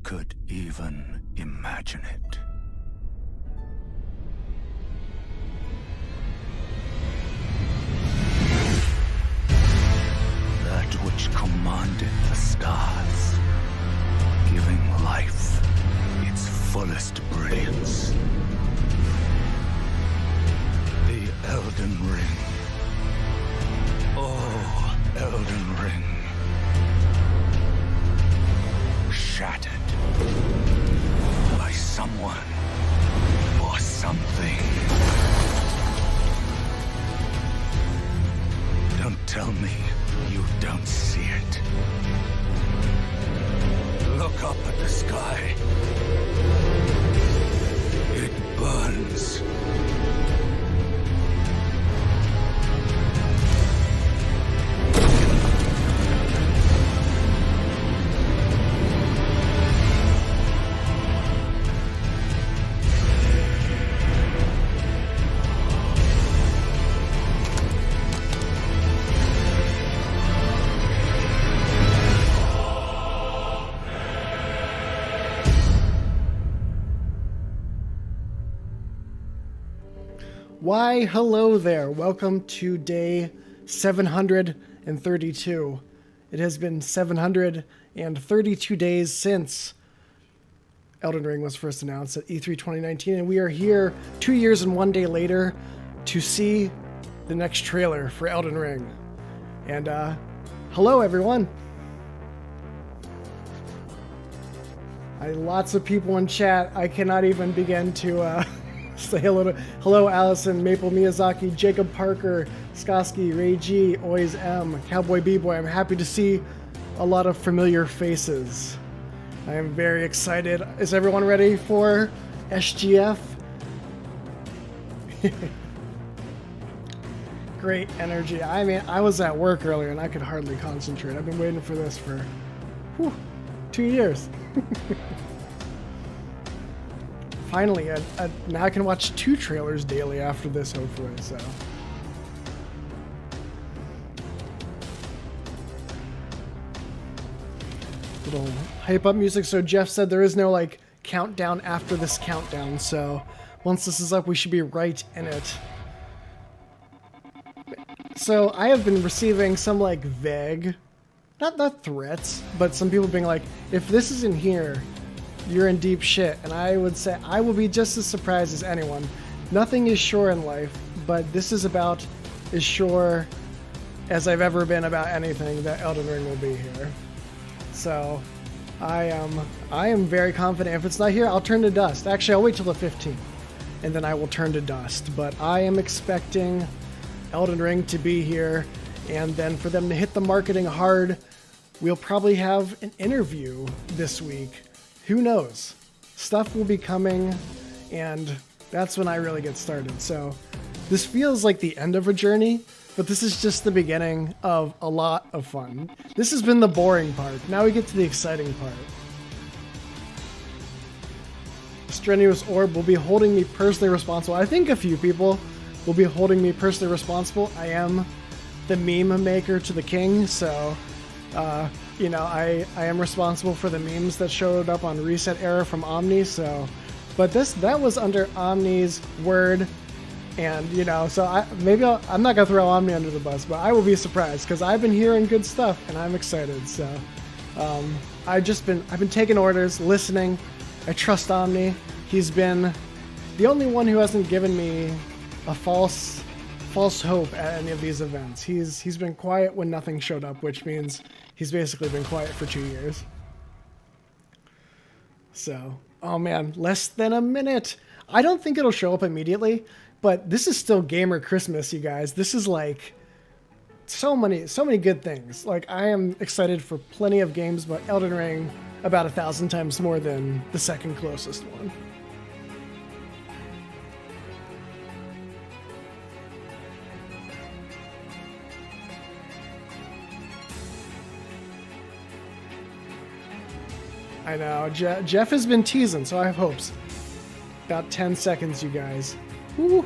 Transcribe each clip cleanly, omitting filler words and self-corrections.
could even imagine it. That which commanded the stars, giving life its fullest brilliance. The Elden Ring. Oh, Elden Ring. Shattered by someone or something. Don't tell me you don't see it. Look up at the sky. It burns. Why, hello there. Welcome to day 732. It has been 732 days since Elden Ring was first announced at E3 2019, and we are here 2 years and 1 day later to see the next trailer for Elden Ring. And, hello everyone. Lots of people in chat. I cannot even begin to, say hello, Allison, Maple Miyazaki, Jacob Parker, Skoski, Ray G, Oiz M, Cowboy B-Boy. I'm happy to see a lot of familiar faces. I am very excited. Is everyone ready for SGF? Great energy. I mean, I was at work earlier and I could hardly concentrate. I've been waiting for this for 2 years. Finally, now I can watch 2 trailers daily after this, hopefully, so. Little hype up music. So Jeff said there is no, like, countdown after this countdown, so once this is up, we should be right in it. So I have been receiving some, like, vague, not threats, but some people being like, if this isn't here, you're in deep shit. And I would say I will be just as surprised as anyone. Nothing is sure in life, but this is about as sure as I've ever been about anything that Elden Ring will be here. So I am very confident. If it's not here, I'll turn to dust. Actually, I'll wait till the 15th and then I will turn to dust. But I am expecting Elden Ring to be here, and then for them to hit the marketing hard. We'll probably have an interview this week. Who knows? Stuff will be coming, and that's when I really get started. So this feels like the end of a journey, but this is just the beginning of a lot of fun. This has been the boring part. Now we get to the exciting part. Strenuous Orb will be holding me personally responsible. I think a few people will be holding me personally responsible. I am the meme maker to the king, so you know, I am responsible for the memes that showed up on Reset Era from Omni, so, but that was under Omni's word, and, you know, so I'm not gonna throw Omni under the bus, but I will be surprised, because I've been hearing good stuff, and I'm excited, so, I've been taking orders, listening. I trust Omni. He's been the only one who hasn't given me a false hope at any of these events. He's been quiet when nothing showed up, which means he's basically been quiet for 2 years. So, oh man, less than a minute. I don't think it'll show up immediately, but this is still Gamer Christmas, you guys. This is like so many good things. Like, I am excited for plenty of games, but Elden Ring about 1,000 times more than the second closest one. I know. Jeff has been teasing, so I have hopes. About 10 seconds, you guys. Woo.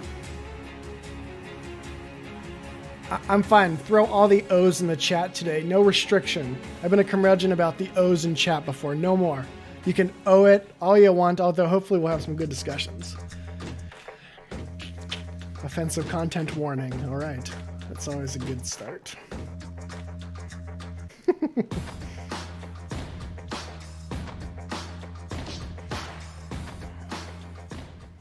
I'm fine. Throw all the O's in the chat today. No restriction. I've been a curmudgeon about the O's in chat before. No more. You can owe it all you want, although hopefully we'll have some good discussions. Offensive content warning. All right. That's always a good start.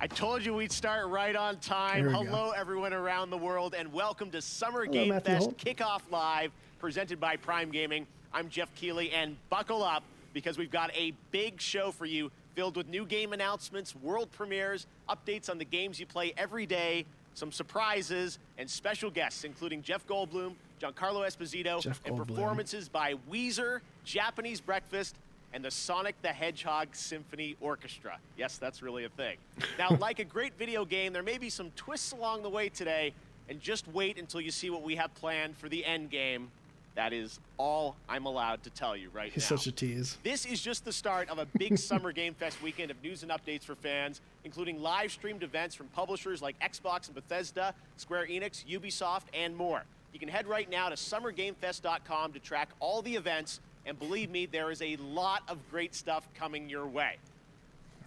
I told you we'd start right on time. Hello, everyone around the world, and welcome to Summer Game Fest Kickoff Live, presented by Prime Gaming. I'm Jeff Keighley, and buckle up, because we've got a big show for you, filled with new game announcements, world premieres, updates on the games you play every day, some surprises, and special guests, including Jeff Goldblum, Giancarlo Esposito, and performances by Weezer, Japanese Breakfast, and the Sonic the Hedgehog Symphony Orchestra. Yes, that's really a thing. Now, like a great video game, there may be some twists along the way today, and just wait until you see what we have planned for the end game. That is all I'm allowed to tell you right now. He's such a tease. This is just the start of a big Summer Game Fest weekend of news and updates for fans, including live-streamed events from publishers like Xbox and Bethesda, Square Enix, Ubisoft, and more. You can head right now to summergamefest.com to track all the events, and believe me, there is a lot of great stuff coming your way.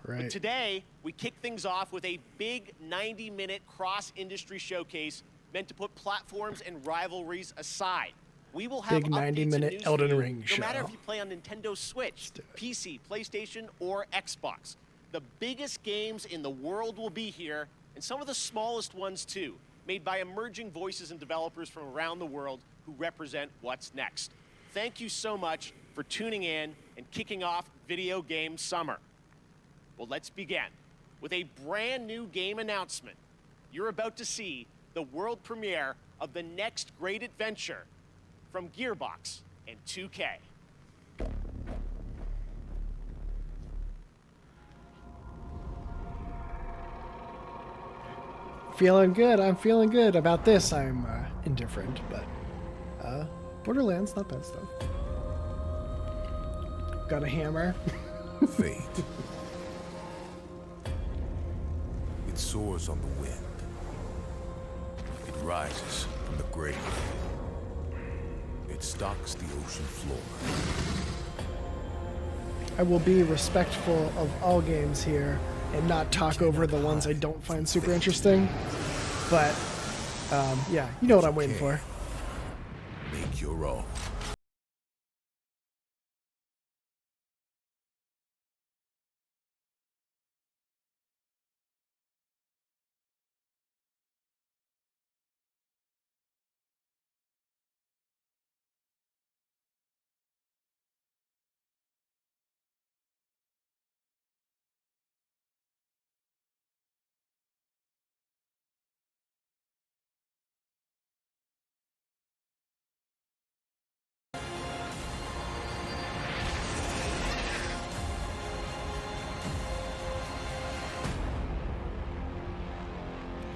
Right. But today, we kick things off with a big 90-minute cross-industry showcase meant to put platforms and rivalries aside. We will have big 90-minute Elden Ring show. No matter if you play on Nintendo Switch, PC, PlayStation, or Xbox. The biggest games in the world will be here, and some of the smallest ones too, made by emerging voices and developers from around the world who represent what's next. Thank you so much for tuning in and kicking off Video Game Summer. Well, let's begin with a brand new game announcement. You're about to see the world premiere of the next great adventure from Gearbox and 2K. Feeling good. I'm feeling good about this. I'm indifferent, but Borderlands, not bad stuff. Got a hammer. Fate. It soars on the wind. It rises from the grave. It stalks the ocean floor. I will be respectful of all games here and not talk over the ones I don't find super interesting. But, yeah, you know what I'm waiting for. Make your own.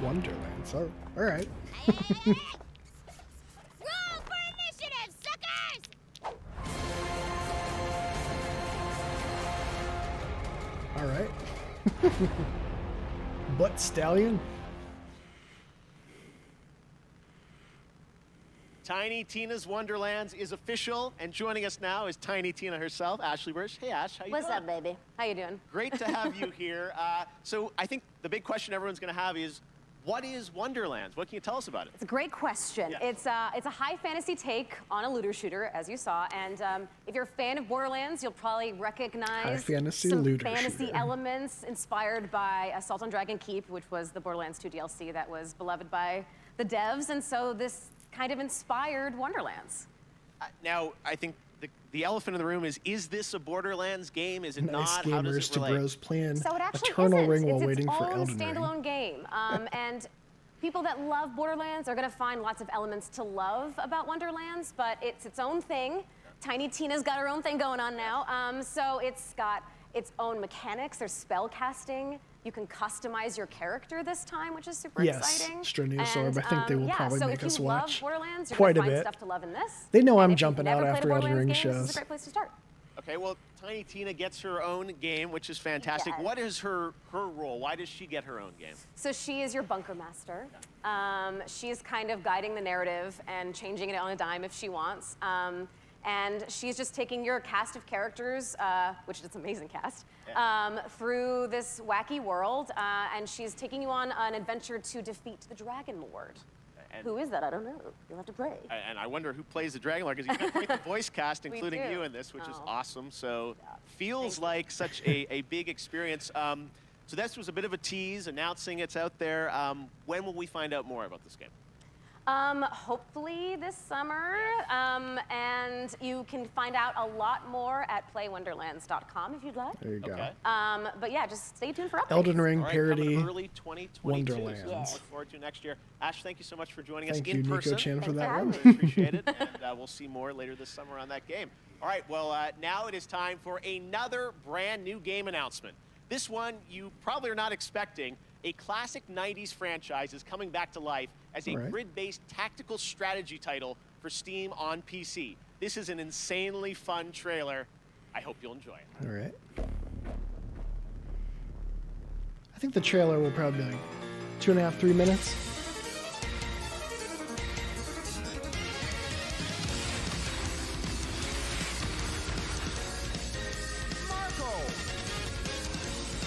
Wonderlands. Oh, all right. Roll for initiative, suckers! All right. Butt Stallion. Tiny Tina's Wonderlands is official, and joining us now is Tiny Tina herself, Ashley Bursch. Hey, Ash, how you doing? What's up, baby? How you doing? Great to have you here. So I think the big question everyone's going to have is, what is Wonderlands? What can you tell us about it? It's a great question. Yeah. It's a high fantasy take on a looter shooter, as you saw, and if you're a fan of Borderlands, you'll probably recognize some fantasy elements inspired by Assault on Dragon Keep, which was the Borderlands 2 DLC that was beloved by the devs, and so this kind of inspired Wonderlands. Now, I think the elephant in the room is this a Borderlands game? Is it not? How does Gamers it to relate? Bros plan So it actually Eternal isn't. Ring while It's waiting its for own Elden Ring. standalone game, and people that love Borderlands are going to find lots of elements to love about Wonderlands, but it's its own thing. Tiny Tina's got her own thing going on now, so it's got its own mechanics. There's spell casting. You can customize your character this time, which is super exciting. Yes, Strenuous Orb. I think they will probably make us watch if you love Borderlands, you're quite a gonna find bit. stuff to love in this. They know I'm And if you've jumping out never played after a Elden Ring Borderlands game, shows. This is a great place to start. Okay, well, Tiny Tina gets her own game, which is fantastic. Yes. What is her role? Why does she get her own game? So she is your bunker master. She is kind of guiding the narrative and changing it on a dime if she wants. And she's just taking your cast of characters, which is an amazing cast, through this wacky world, and she's taking you on an adventure to defeat the Dragon Lord. And who is that? I don't know. You'll have to play. And I wonder who plays the Dragon Lord, because you've got quite the voice cast, including you in this, which is awesome. So feels like such a big experience. So this was a bit of a tease, announcing it's out there. When will we find out more about this game? Hopefully this summer, and you can find out a lot more at playwonderlands.com if you'd like. There you go. Okay. But yeah, just stay tuned for updates. Elden Ring parody. Early 2022. Wonderlands. So look forward to next year. Ash, thank you so much for joining us Thank in you, person. Nico Chan, for that one. Really appreciate it, and we'll see more later this summer on that game. All right, well, now it is time for another brand new game announcement. This one you probably are not expecting. A classic 90s franchise is coming back to life as a grid-based tactical strategy title for Steam on PC. This is an insanely fun trailer. I hope you'll enjoy it. All right. I think the trailer will probably be like 2.5, 3 minutes.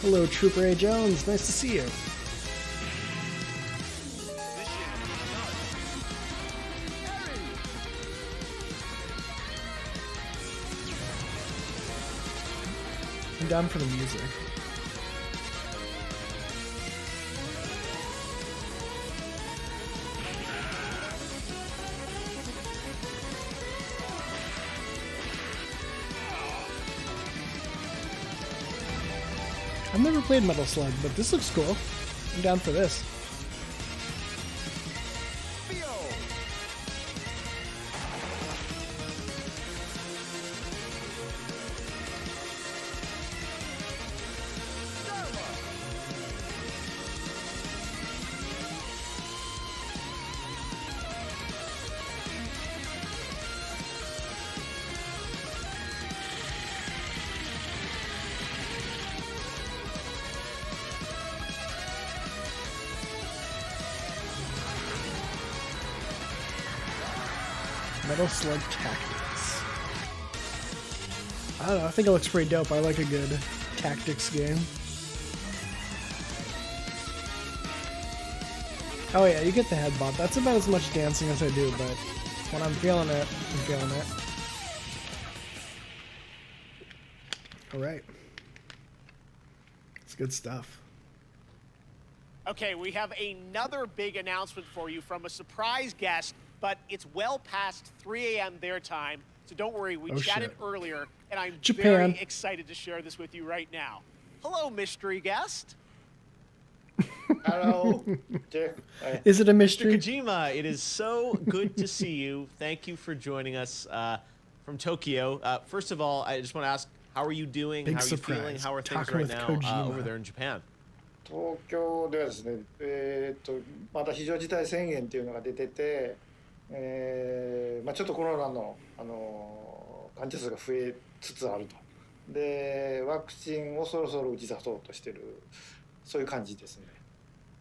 Hello, Trooper A. Jones. Nice to see you. I'm down for the music. I've never played Metal Slug, but this looks cool. I'm down for this. Metal Slug Tactics. I don't know, I think it looks pretty dope. I like a good tactics game. Oh yeah, you get the head bob. That's about as much dancing as I do, but when I'm feeling it, I'm feeling it. Alright. It's good stuff. Okay, we have another big announcement for you from a surprise guest, but it's well past 3 a.m. their time, so don't worry, we chatted earlier, and I'm very excited to share this with you right now. Hello, mystery guest. Hello, Jeff. Is it a mystery? Mr. Kojima, it is so good to see you. Thank you for joining us from Tokyo. First of all, I just want to ask, how are you doing? Big how are you surprise. feeling? How are things Talking right with now Kojima. over there in Japan? 東京ではですね、また非常事態宣言っていうのが出てて、ちょっとコロナの、患者数が増えつつあると。で、ワクチンをそろそろ打ち出そうとしてる、そういう感じですね。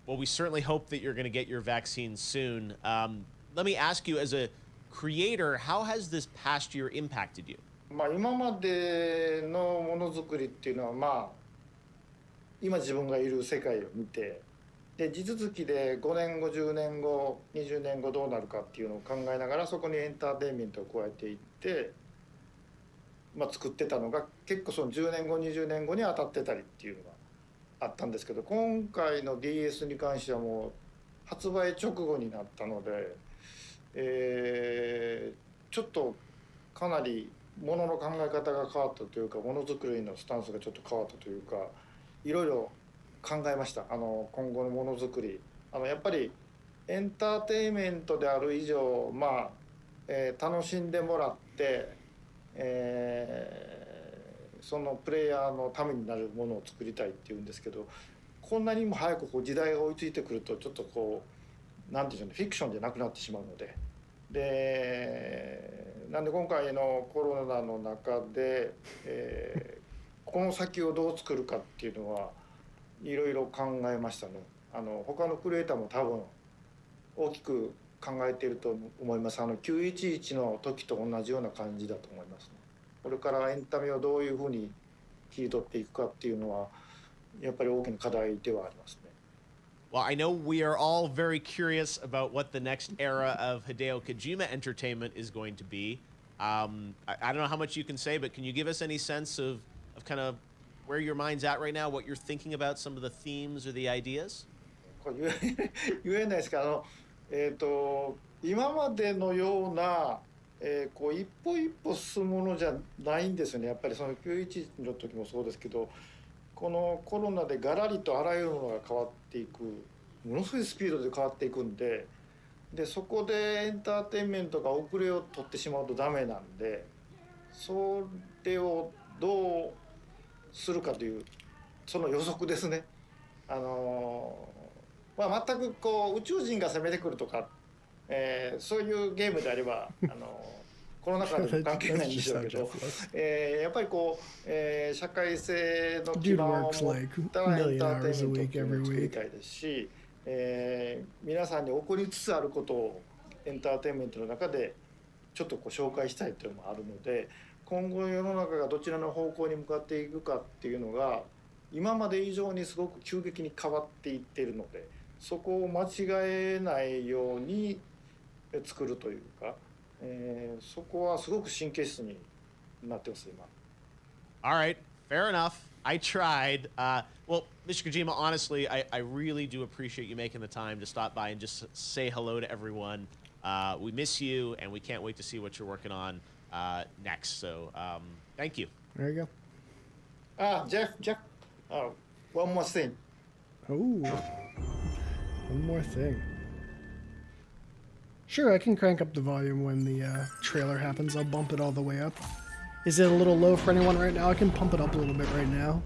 Well, we certainly hope that you're going to get your vaccine soon. Let me ask you, as a creator, how has this past year impacted you? 今までのものづくりっていうのは、今自分がいる世界を見て、で地続きで5年後10年後20年後どうなるかっていうのを考えながら、そこにエンターテインメントを加えていって、作ってたのが結構その10年後20年後に当たってたりっていうのがあったんですけど、今回の DS に関してはもう発売直後になったので、ちょっとかなりものの考え方が変わったというか、ものづくりのスタンスがちょっと変わったというか、いろいろ考えました。今後のものづくり、やっぱりエンターテインメントである以上、楽しんでもらって、そのプレイヤーのためになるものを作りたいっていうんですけど、こんなにも早く時代が追いついてくると、ちょっとなんていうんでしょうね、フィクションじゃなくなってしまうので、なんで今回のコロナの中で、この先をどう作るかっていうのはいろいろ考えましたね。他のクリエイターも多分大きく考えていると思います。911の時と同じような感じだと思いますね。これからエンタメをどういうふうに切り取っていくかっていうのはやっぱり大きな課題ではありますね。Well, I know we are all very curious about what the next era of Hideo Kojima entertainment is going to be. I don't know how much you can say, but can you give us any sense of kind of where your mind's at right now, what you're thinking about, some of the themes or the ideas? これ言えないですけど、今までのような、こう一歩一歩進むものじゃないんですよね。やっぱりその911の時もそうですけど、このコロナでガラリとあらゆるものが変わっていく、ものすごいスピードで変わっていくんで、そこでエンターテインメントが遅れを取ってしまうとダメなんで、それをどうするかというその予測ですね。まあ、全くこう宇宙人が攻めてくるとか、そういうゲームであればこの中でも関係ないんでしょうけど、やっぱりこう、社会性の基盤を持ったエンターテインメントを作りたいですし、皆さんに起こりつつあることをエンターテインメントの中でちょっとこう紹介したいというのもあるので、今後世の中がどちらの方向に向かっていくかっていうのが今まで以上にすごく急激に変わっていっているので、そこを間違えないように作るというか、そこはすごく神経質になってます今。All right, fair enough. I tried. Well, Mr. Kojima, honestly, I really do appreciate you making the time to stop by and just say hello to everyone. We miss you, and we can't wait to see what you're working on next. So, thank you. There you go. Jeff, one more thing. Oh, one more thing. Sure, I can crank up the volume when the trailer happens. I'll bump it all the way up. Is it a little low for anyone right now? I can pump it up a little bit right now.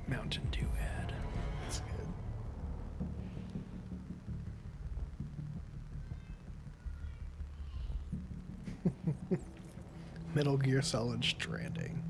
Mountain Dew ad. That's good. Metal Gear Solid Stranding.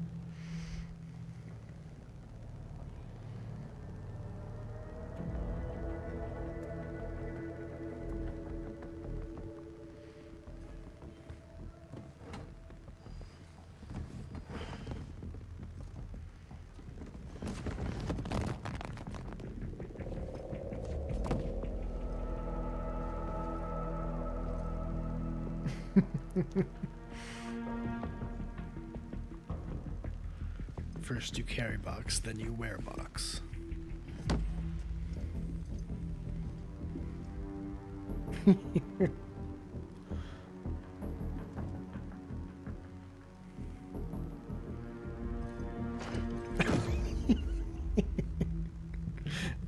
First you carry box, then you wear box.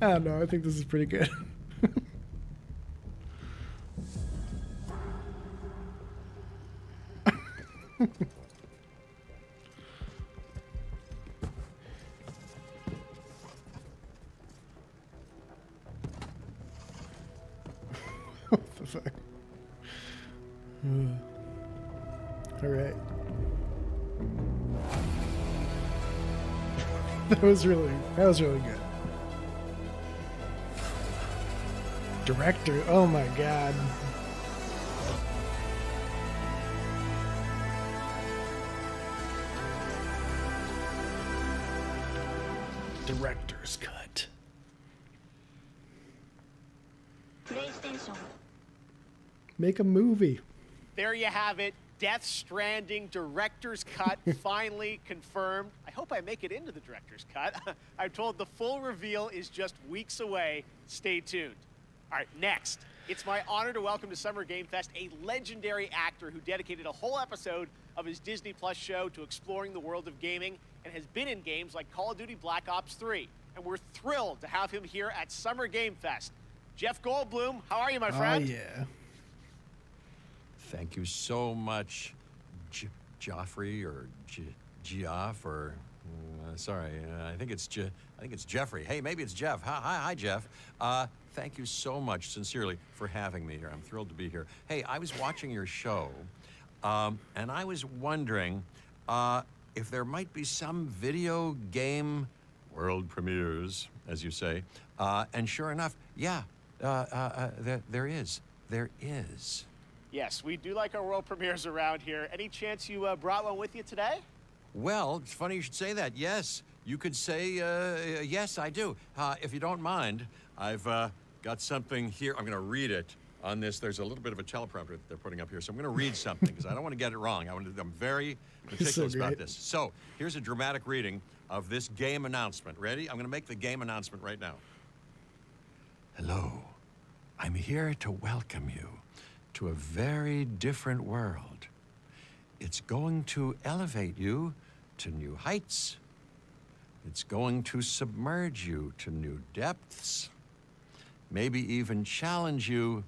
I don't know, I think this is pretty good. What the fuck? All right. That was really good. Director, oh my god. Director's cut. Make a movie. There you have it. Death Stranding Director's Cut finally confirmed. I hope I make it into the Director's Cut. I'm told the full reveal is just weeks away. Stay tuned. All right, next. It's my honor to welcome to Summer Game Fest a legendary actor who dedicated a whole episode of his Disney Plus show to exploring the world of gaming and has been in games like Call of Duty Black Ops 3. And we're thrilled to have him here at Summer Game Fest. Jeff Goldblum, how are you, my friend? Oh, yeah. Thank you so much, Joffrey or Geoff or sorry, I think it's Jeffrey. Hey, maybe it's Jeff. Hi, Jeff. Thank you so much, sincerely, for having me here. I'm thrilled to be here. Hey, I was watching your show, and I was wondering if there might be some video game world premieres, as you say. And sure enough, yeah, there is. There is. Yes, we do like our world premieres around here. Any chance you brought one with you today? Well, it's funny you should say that. Yes, you could say, yes, I do. If you don't mind, I've got something here. I'm going to read it on this. There's a little bit of a teleprompter that they're putting up here, so I'm going to read something because I don't want to get it wrong. I'm very meticulous about this. So here's a dramatic reading of this game announcement. Ready? I'm going to make the game announcement right now. Hello. I'm here to welcome you to a very different world. It's going to elevate you to new heights. It's going to submerge you to new depths. Maybe even challenge you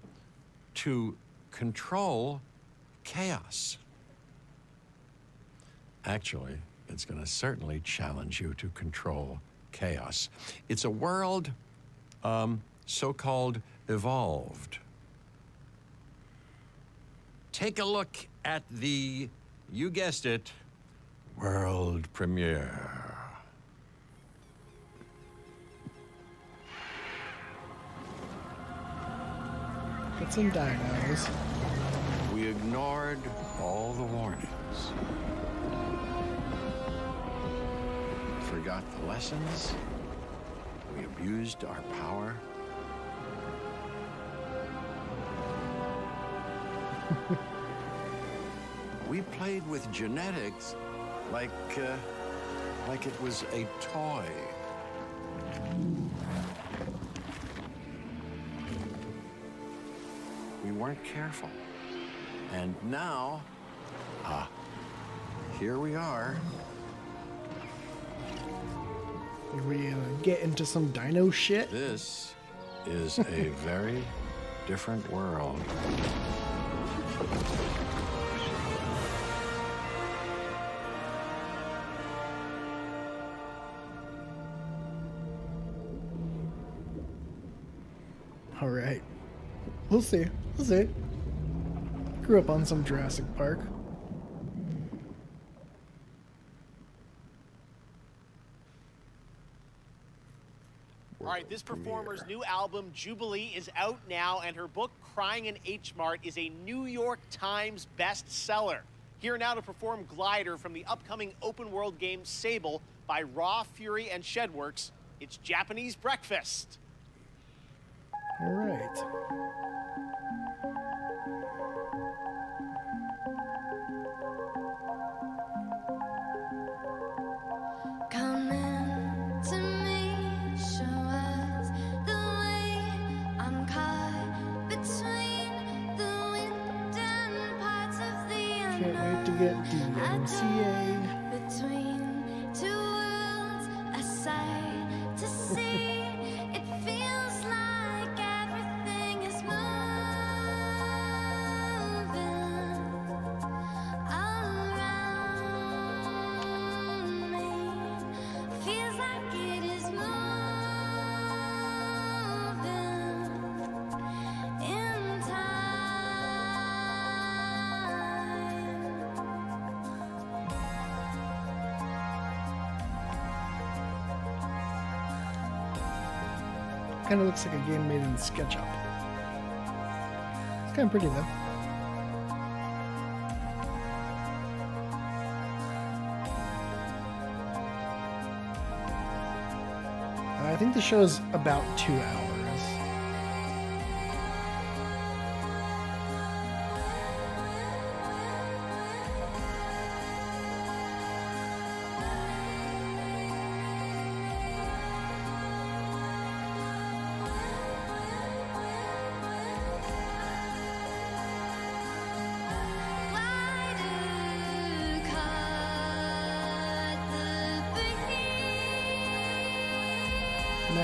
to control chaos. Actually, it's going to certainly challenge you to control chaos. It's a world so-called evolved. Take a look at the, you guessed it, world premiere. Get some dinos. We ignored all the warnings. Forgot the lessons. We abused our power. We played with genetics like it was a toy. We weren't careful. And now, here we are. Are we gonna get into some dino shit? This is a very different world. All right. We'll see. We'll see. Grew up on some Jurassic Park. All right, this performer's new album, Jubilee, is out now, and her book, Crying in H Mart, is a New York Times bestseller. Here now to perform Glider from the upcoming open-world game Sable by Raw, Fury, and Shedworks, it's Japanese Breakfast. All right. Come in to me, show us the way. I'm caught between the wind and parts of the unknown. Can't wait to get DMCA. Between two worlds, a sight to see. It feels like everything is moving around me. Feels like it is moving in time. Kind of looks like a game made in SketchUp. It's kind of pretty though. I think the show's about 2 hours.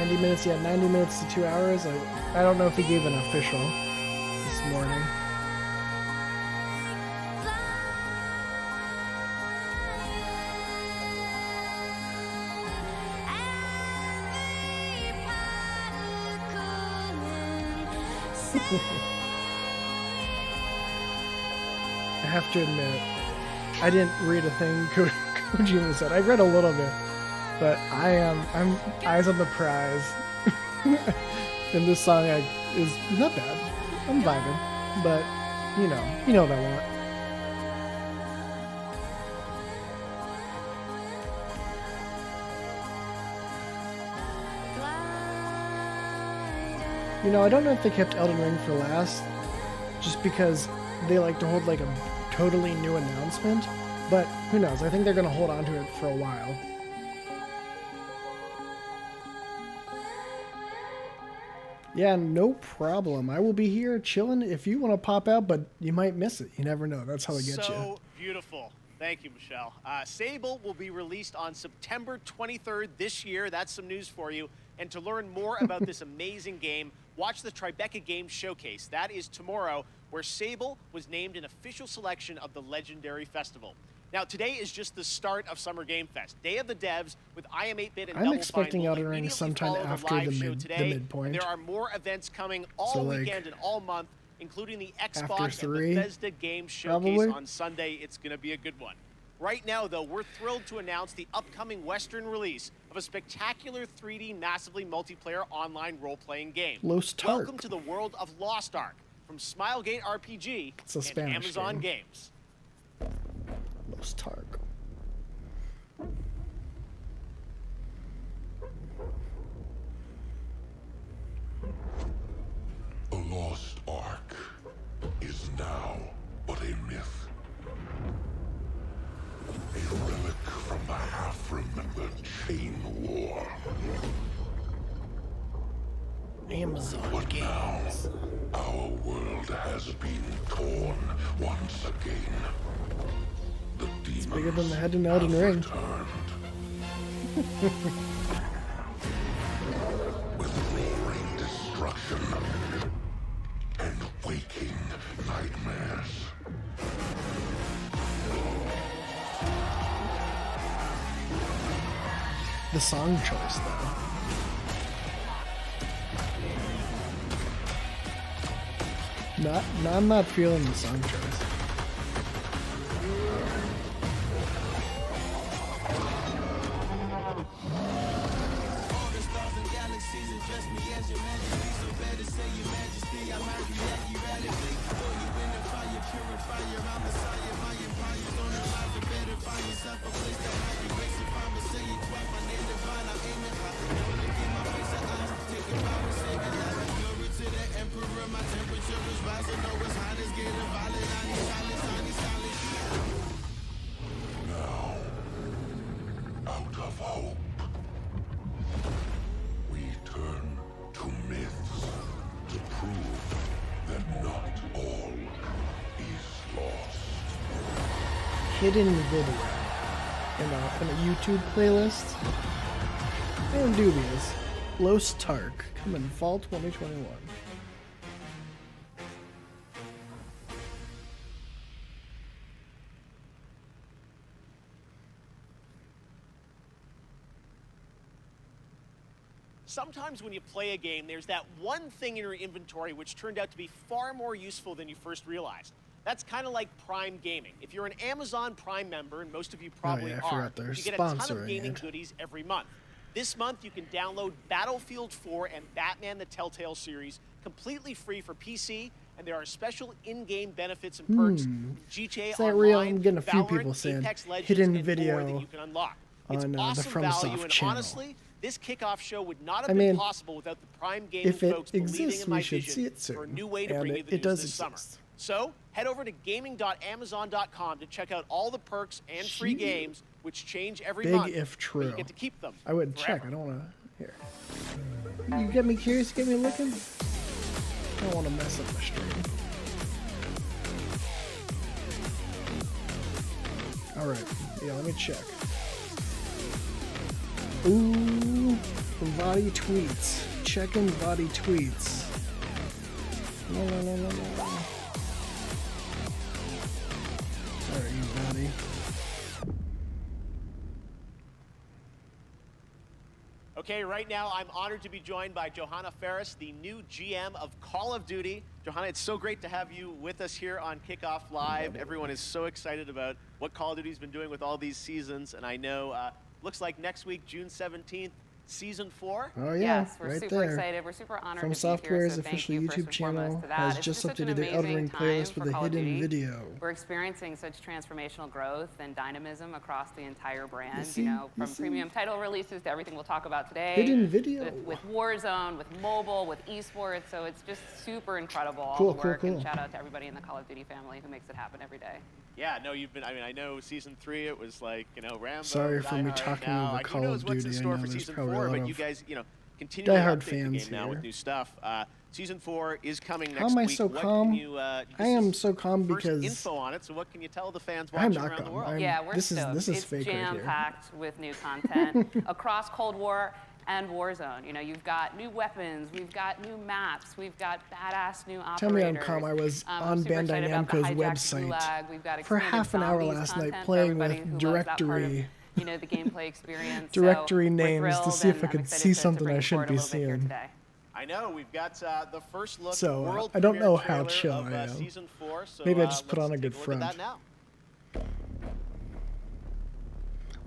90 minutes. Yeah, 90 minutes to 2 hours. I don't know if he gave an official this morning. I have to admit, I didn't read a thing Kojima said. I read a little bit, but I'm eyes on the prize. And this song is not bad. I'm vibing, but you know what I want. I don't know if they kept Elden Ring for last, just because they like to hold like a totally new announcement, but who knows? I think they're going to hold on to it for a while. Yeah, no problem. I will be here chilling if you want to pop out, but you might miss it. You never know. That's how they get you. So beautiful. Thank you, Michelle. Sable will be released on September 23rd this year. That's some news for you. And to learn more about this amazing game, watch the Tribeca Games Showcase. That is tomorrow, where Sable was named an official selection of the legendary festival. Now, today is just the start of Summer Game Fest, Day of the Devs, with IM8-Bit and Double Fine. I'm expecting Elden Ring sometime after the midpoint. There are more events coming all weekend and all month, including the Xbox and Bethesda Games Showcase on Sunday. It's going to be a good one. Right now, though, we're thrilled to announce the upcoming Western release of a spectacular 3D, massively multiplayer online role-playing game. Welcome to the world of Lost Ark from Smilegate RPG and Amazon Games. Lost Ark. The Lost Ark is now but a myth. A relic from the half-remembered Chain War. Amazon Games. Now, our world has been torn once again. The demons it's bigger than the head in Elden Ring. With roaring destruction and waking nightmares. The song choice, though. I'm not feeling the song choice. Now, out of hope, we turn to myths to prove that not all is lost. Hidden video in a YouTube playlist. And dubious. Lost Ark coming fall 2021. Sometimes when you play a game, there's that one thing in your inventory which turned out to be far more useful than you first realized. That's kind of like Prime Gaming. If you're an Amazon Prime member, and most of you probably are, you get a ton of gaming goodies every month. This month, you can download Battlefield 4 and Batman the Telltale series completely free for PC, and there are special in-game benefits and perks in GTA Online, real? I'm getting a few Valorant, people saying Apex Legends, hidden and video more that you can unlock. It's on awesome the From value, Soft and channel. honestly, this kickoff show would not have been possible without the Prime Gaming folks believing in my vision for a new way to bring you the news this summer. So, head over to gaming.amazon.com to check out all the perks and free games, which change every month. Big if true. You get to keep them. I wouldn't check. I don't want to. Here. You get me curious, get me looking. I don't want to mess up my stream. Alright. Yeah, let me check. Ooh. Body tweets. Checking body tweets. No. Sorry, buddy. Okay, right now I'm honored to be joined by Johanna Ferris, the new GM of Call of Duty. Johanna, it's so great to have you with us here on Kickoff Live. Everyone is so excited about what Call of Duty's been doing with all these seasons, and I know looks like next week, June 17th, Season 4. Oh yeah, yes, we're right super there. excited. We're super honored From to be here. Software's So thank official you first YouTube and foremost channel to that. has It's just such an updated the Elden Ring amazing time playlist with for a Call of hidden Duty. video. We're experiencing such transformational growth and dynamism across the entire brand. see? You know, You from see? premium title releases to everything we'll talk about today. Hidden video. With Warzone, with mobile, with esports. So it's just super incredible all Cool, the work. cool. And shout out to everybody in the Call of Duty family who makes it happen every day. Yeah, no, you've been, I mean, I know Season 3, it was like, you know, Rambo, Sorry for Die me Hard. talking Now, over who Call knows of what's in Duty. I store know for there's Season probably a 4, lot but you of guys, you know, continue to diehard update the fans game now with here. new stuff. Season 4 is coming next How am I week. so What calm? Can you, I this am is so calm first because info on it, so what can you tell the fans I'm watching not around the calm. world? Yeah, we're stoked. This is fake right here. It's jam-packed with new content across Cold War and Warzone. You know, you've got new weapons, we've got new maps, we've got badass new operators. Tell me I'm calm. I was on super Bandai excited about the Namco's hijacked website Gulag. We've got for expanded half an hour zombies last content night for playing everybody with who loves that part of, directory. you know, the gameplay experience. Directory So we're names to thrilled, see if and I I'm could excited see to something bring I it shouldn't forward be a little bit here seeing. today. I know, we've got the first look So, world I don't premiere know how trailer chill of, I am. Season 4, so, Maybe I just put let's on a good take look at front. that now.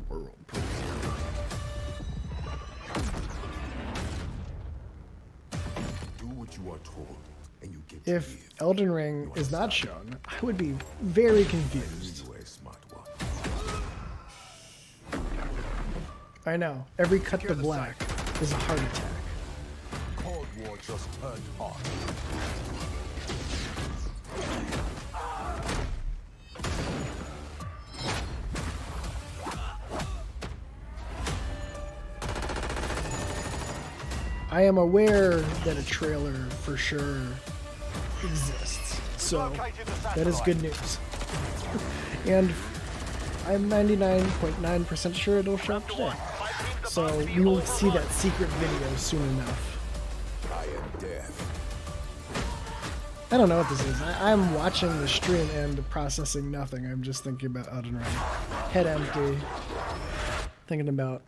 World Do what you are told, and you get If to live. Elden Ring is not shown, I would be very confused. You are a smart one. I know. Every cut to black is a heart attack. Cold War just turned hot. I am aware that a trailer for sure exists, so that is good news. And I'm 99.9% sure it'll show up today. So we will see that secret video soon enough. I am death. I don't know what this is. I'm watching the stream and processing nothing. I'm just thinking about Elden Ring. Head empty. Thinking about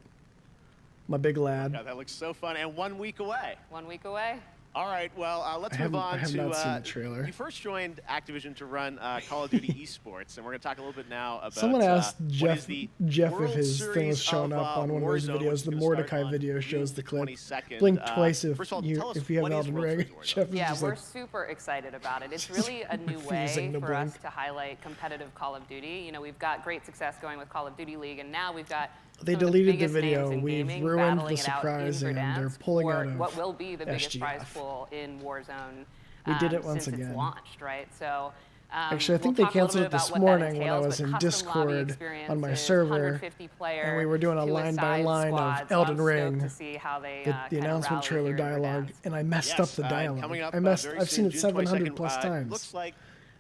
my big lad. God, that looks so fun, and 1 week away. 1 week away. All right, well, let's I move on have to. not seen the trailer. You first joined Activision to run Call of Duty Esports, and we're going to talk a little bit now about. Someone asked what Jeff, is the if World his thing was Series showing of, up on one of those Warzone, which videos. is The gonna Mordecai start on video shows June the clip. 22nd. Blink twice if first of all, you tell us have what an is Elden World Ring. Series of Warzone? Jeff is Yeah, just we're like, super excited about it. It's really a new refusing way to for us blink. to highlight competitive Call of Duty. You know, we've got great success going with Call of Duty League, and now we've got They some of deleted the biggest video. names in We've gaming ruined battling the it out in surprise, and they're Verdansk pulling for out of what will be the biggest prize SGF. pool in Warzone. We did it once since again. it's launched, right? So. Actually, I think we'll they talk a little canceled bit it this about what that morning when I entails, was but in custom lobby Discord on my experiences, server, 150 player, and we were doing a line-by-line of suicide squads. Elden I'm stoked Ring, to see how they, the kind of announcement rally trailer here in dialogue, Verdansk. and I messed up the dialogue. Coming up, very I've seen soon, it June 700 22nd, plus times. Looks like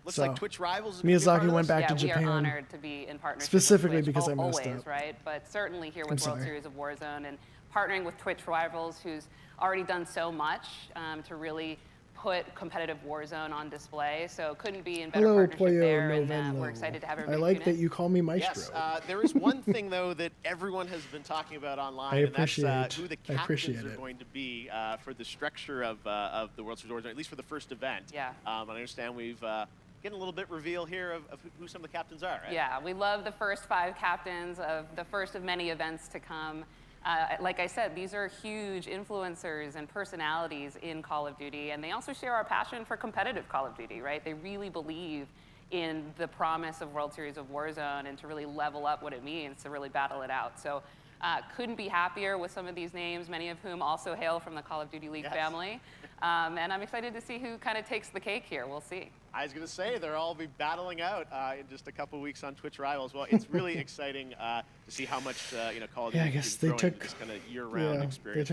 So, Twitch Rivals is gonna be a part Miyazaki of went this? back to We Japan. are honored to be in partnership Specifically with Twitch, because I messed always, up. right? But certainly here I'm with World sorry. Series of Warzone and partnering with Twitch Rivals, who's already done so much to really put competitive Warzone on display. So couldn't be in better Hello, partnership Pollo there, and Novello. we're excited to have I everybody like tune that in. you call me Maestro. Yes, there is one thing though that everyone has been talking about online, and that's who the captains are going to be for the structure of the World Series of Warzone, at least for the first event. Yeah. I understand we've getting a little bit reveal here of who some of the captains are, right? Yeah, we love the first 5 captains of the first of many events to come. Like I said, these are huge influencers and personalities in Call of Duty, and they also share our passion for competitive Call of Duty, right? They really believe in the promise of World Series of Warzone and to really level up what it means to really battle it out. So couldn't be happier with some of these names, many of whom also hail from the Call of Duty League family. And I'm excited to see who kind of takes the cake here. We'll see. I was going to say, they'll all be battling out in just a couple weeks on Twitch Rivals. Well, it's really exciting to see how much Call of Duty I guess is they growing took this kind of year-round experience.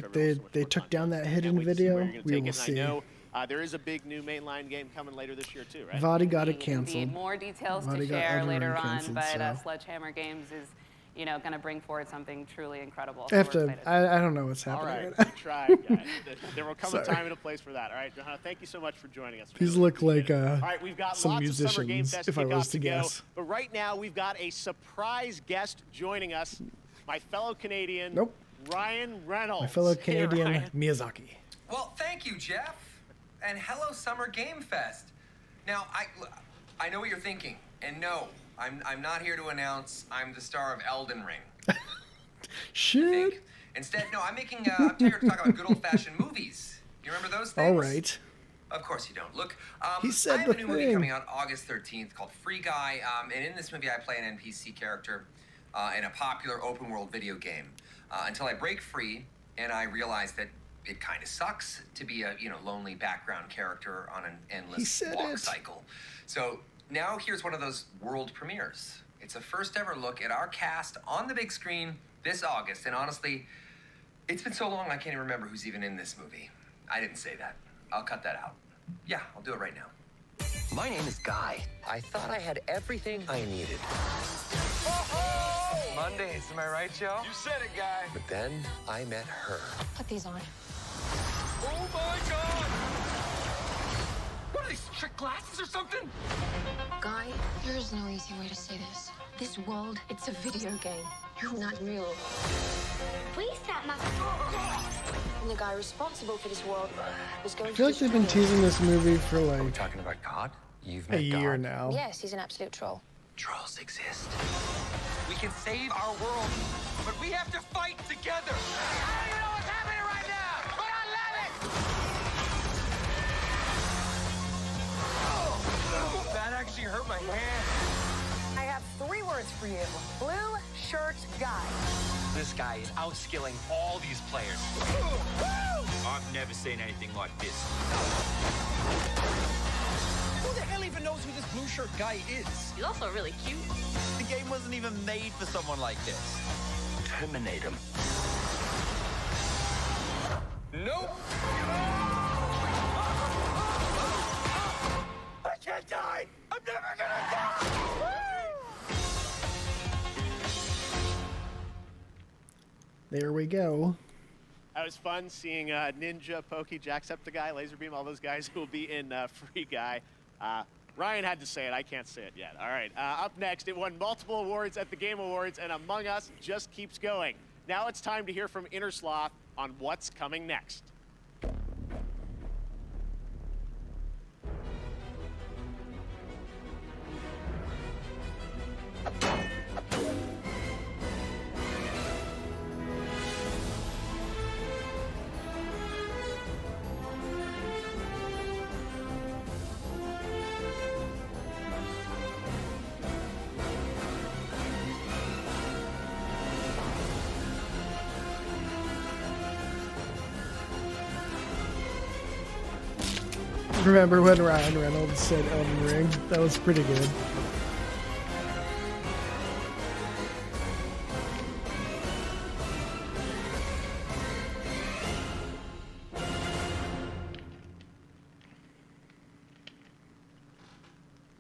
They took down that hidden video. We will see. I know there is a big new mainline game coming later this year too, right? Vadi got it Indeed. canceled. More details Vadi to got share Elden Ring later on, canceled, but so. Sledgehammer Games is you know, going to bring forward something truly incredible. I have to. I don't know what's All happening. right, we tried, guys. There will come a time and a place for that. All right, Johanna, thank you so much for joining us. These look like all right, we've got some lots of Summer Game musicians, Fest if I was kickoff to go, guess. but right now we've got a surprise guest joining us, my fellow Canadian, Nope. Ryan Reynolds. My fellow Hey, Canadian Ryan. Miyazaki. Well, thank you, Jeff. And hello, Summer Game Fest. Now, I know what you're thinking. And no, I'm not here to announce I'm the star of Elden Ring. Shit. Instead, no, I'm here to talk about good old-fashioned movies. You remember those things? All right. Of course you don't. Look, He said I have the a new movie thing. coming out August 13th called Free Guy, and in this movie I play an NPC character in a popular open-world video game until I break free and I realize that it kind of sucks to be a lonely background character on an endless walk cycle. So now here's one of those world premieres. It's a first ever look at our cast on the big screen this August, and honestly, it's been so long I can't even remember who's even in this movie. I didn't say that. I'll cut that out. Yeah, I'll do it right now. My name is Guy. I thought I had everything I needed. Oh! Mondays, am I right, Joe? You said it, Guy. But then I met her. Put these on. Oh my God! What are these, trick glasses or something? Guy, there is no easy way to say this. This world, it's a video game. You're not real. And the guy responsible for this world was going I feel like they've been teasing this movie for Are we like talking about God? You've a met year God. now. Yes, he's an absolute troll. Trolls exist. We can save our world, but we have to fight together. I don't even know what's happening right now, but I love it! That actually hurt my hand. I have 3 words for you. Blue shirt guy. This guy is outskilling all these players. I've never seen anything like this. Who the hell even knows who this blue shirt guy is? He's also really cute. The game wasn't even made for someone like this. Terminate him. Nope. I can't die! I'm never gonna die! There we go. That was fun seeing Ninja, Pokey, Jacksepticeye, Laserbeam, all those guys who will be in Free Guy. Ryan had to say it. I can't say it yet. All right. Up next, it won multiple awards at the Game Awards, and Among Us just keeps going. Now it's time to hear from Inner Sloth on what's coming next. Remember when Ryan Reynolds said Elden Ring? That was pretty good.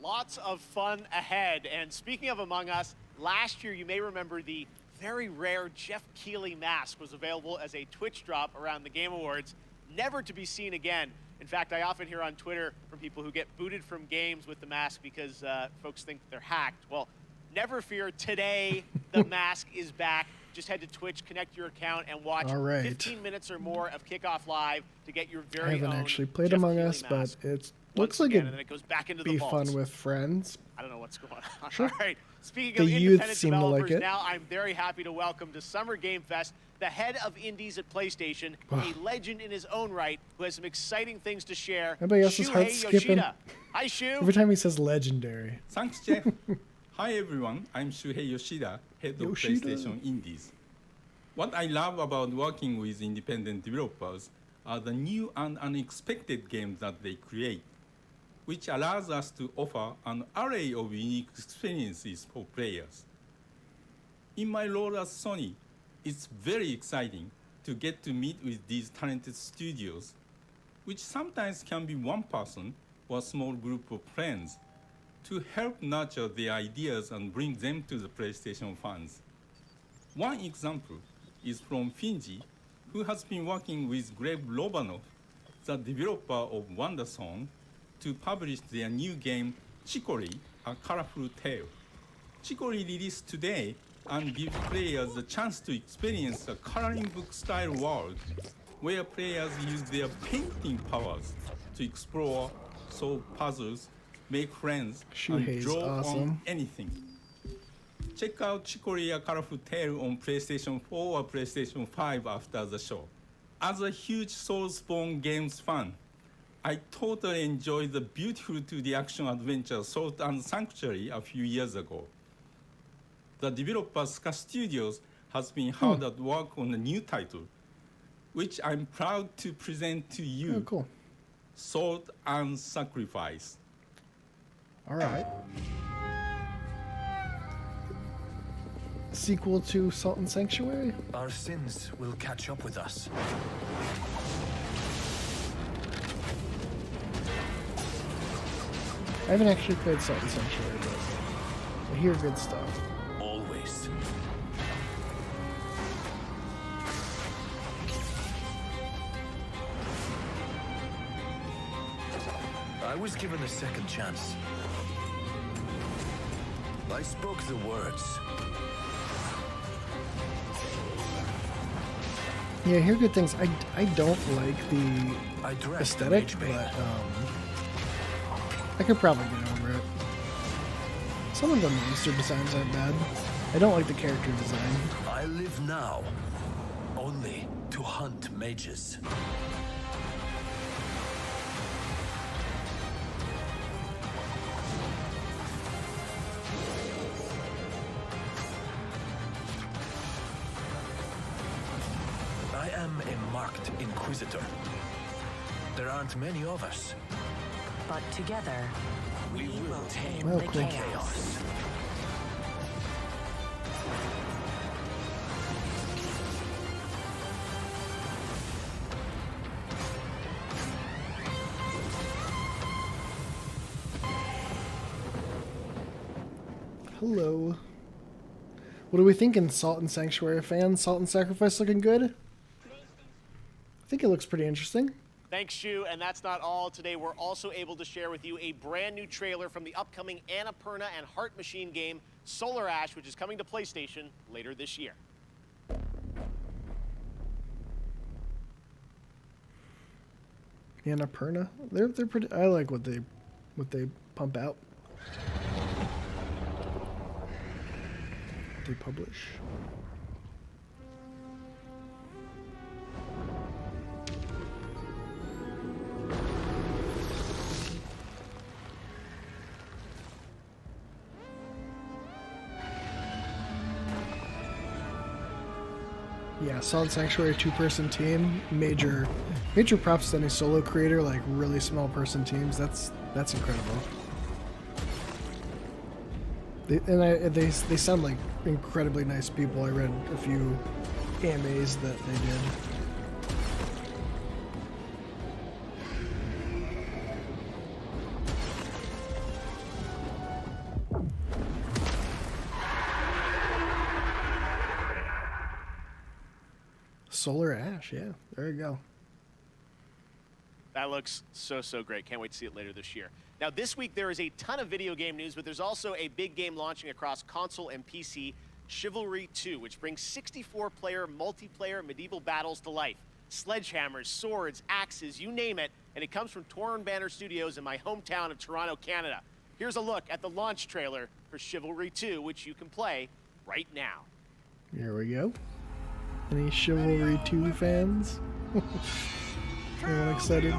Lots of fun ahead. And speaking of Among Us, last year you may remember the very rare Jeff Keighley mask was available as a Twitch drop around the Game Awards, never to be seen again. In fact, I often hear on Twitter from people who get booted from games with the mask because folks think they're hacked. Well, never fear. Today, the mask is back. Just head to Twitch, connect your account, and watch 15 minutes or more of Kickoff Live to get your very I haven't own actually played Jeff Among Keighley Us, mask. but it Once looks like again, and then it goes back into the be vault. fun with friends. I don't know what's going on. Sure. All right. Speaking The of youth independent seem to like developers, it. now I'm very happy to welcome to Summer Game Fest the head of indies at PlayStation, a legend in his own right, who has some exciting things to share. Everybody else's heart Shuhei skipping. Yoshida. Hi, Shu. Every time he says legendary. Thanks, Jeff. Hi, everyone. I'm Shuhei Yoshida, head of PlayStation Indies. What I love about working with independent developers are the new and unexpected games that they create, which allows us to offer an array of unique experiences for players. In my role as Sony, it's very exciting to get to meet with these talented studios, which sometimes can be one person or a small group of friends, to help nurture their ideas and bring them to the PlayStation fans. One example is from Finji, who has been working with Gleb Lobanov, the developer of Wondersong, to publish their new game, Chicory, A Colorful Tale. Chicory released today and gives players the chance to experience a coloring book-style world where players use their painting powers to explore, solve puzzles, make friends, and draw on anything. Check out Chicory, A Colorful Tale on PlayStation 4 or PlayStation 5 after the show. As a huge Soulspawn games fan, I totally enjoyed the beautiful 2D action adventure Salt and Sanctuary a few years ago. The developer Ska Studios has been hard at work on a new title, which I'm proud to present to you. Oh, cool. Salt and Sacrifice. All right. Sequel to Salt and Sanctuary? Our sins will catch up with us. I haven't actually played Salt and Sanctuary, but I hear good stuff. Always. I was given a second chance. I spoke the words. Yeah, I hear good things. I don't like the aesthetic, but I could probably get over it. Some of the monster designs aren't bad. I don't like the character design. I live now only to hunt mages. I am a marked inquisitor. There aren't many of us. But together, we will tame Well, the cool. chaos. Hello. What are we thinking, Salt and Sanctuary fans? Salt and Sacrifice looking good? I think it looks pretty interesting. Thanks, Shu, and that's not all. Today, we're also able to share with you a brand new trailer from the upcoming Annapurna and Heart Machine game, Solar Ash, which is coming to PlayStation later this year. Annapurna? They're pretty. I like what they pump out. They publish. Yeah, Solid Sanctuary 2-person team. Major props to any solo creator, like really small person teams. That's incredible. They sound like incredibly nice people. I read a few AMAs that they did. Solar Ash, yeah, there you go. That looks so great. Can't wait to see it later this year. Now, this week there is a ton of video game news, but there's also a big game launching across console and PC, Chivalry 2, which brings 64-player multiplayer medieval battles to life. Sledgehammers, swords, axes, you name it, and it comes from Torn Banner Studios in my hometown of Toronto, Canada. Here's a look at the launch trailer for Chivalry 2, which you can play right now. Here we go. Any Chivalry 2 fans? Everyone excited?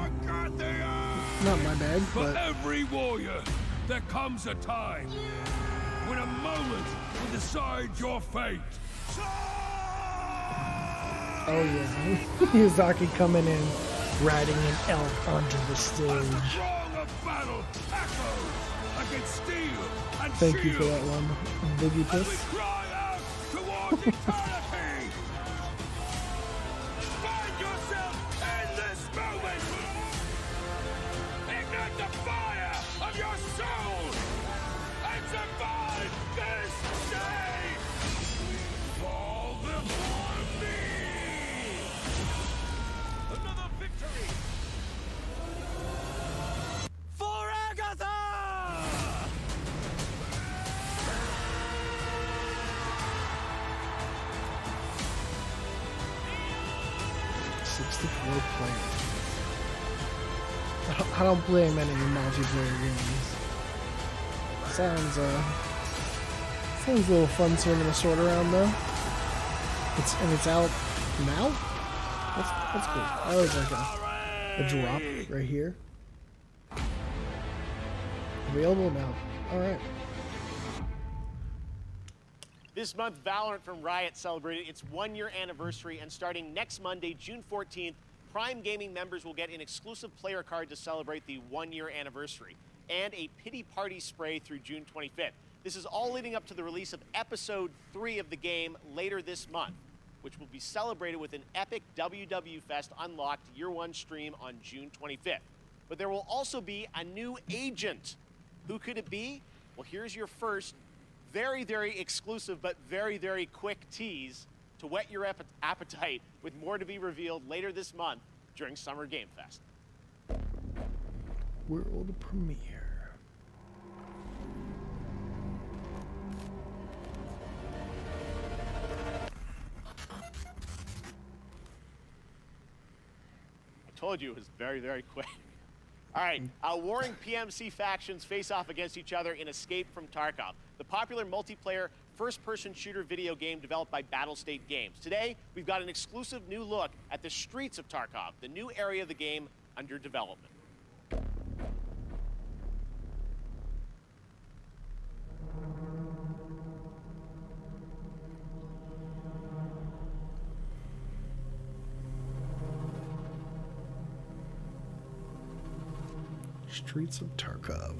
Not my bag, but... For every warrior, there comes a time when a moment will decide your fate. Oh yeah, Miyazaki coming in, riding an elf onto the stage. Thank you for that one, Boogie Piss. Fall 64 players. I don't play many multiplayer games. Sounds a little fun swinging a sword around though. It's out now? That's cool. I always like a drop right here. Available now. Alright. This month, Valorant from Riot celebrated its 1-year anniversary, and starting next Monday, June 14th, Prime Gaming members will get an exclusive player card to celebrate the 1-year anniversary, and a pity party spray through June 25th. This is all leading up to the release of Episode 3 of the game later this month, which will be celebrated with an epic WW Fest Unlocked Year 1 stream on June 25th. But there will also be a new agent. Who could it be? Well, here's your first very, very exclusive but very, very quick tease to whet your appetite, with more to be revealed later this month during Summer Game Fest. World premiere. I told you it was very, very quick. All right, warring PMC factions face off against each other in Escape from Tarkov, the popular multiplayer first-person shooter video game developed by Battlestate Games. Today, we've got an exclusive new look at the streets of Tarkov, the new area of the game under development. Streets of Tarkov.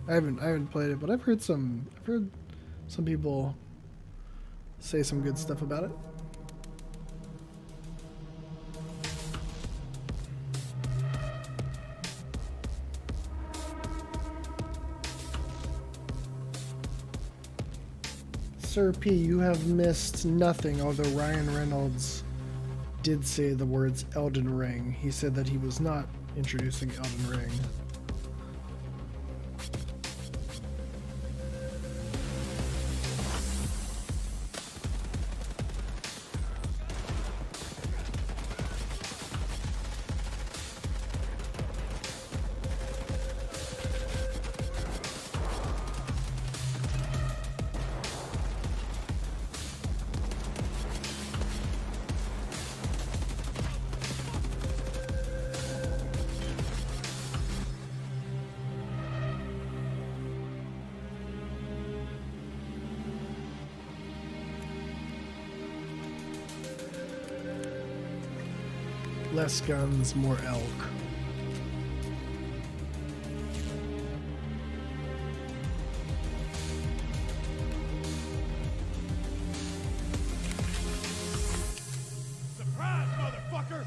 I haven't played it, but I've heard some people say some good stuff about it. Sir P, you have missed nothing, although Ryan Reynolds did say the words Elden Ring. He said that he was not introducing Elden Ring. Less guns, more elk. Surprise, motherfucker!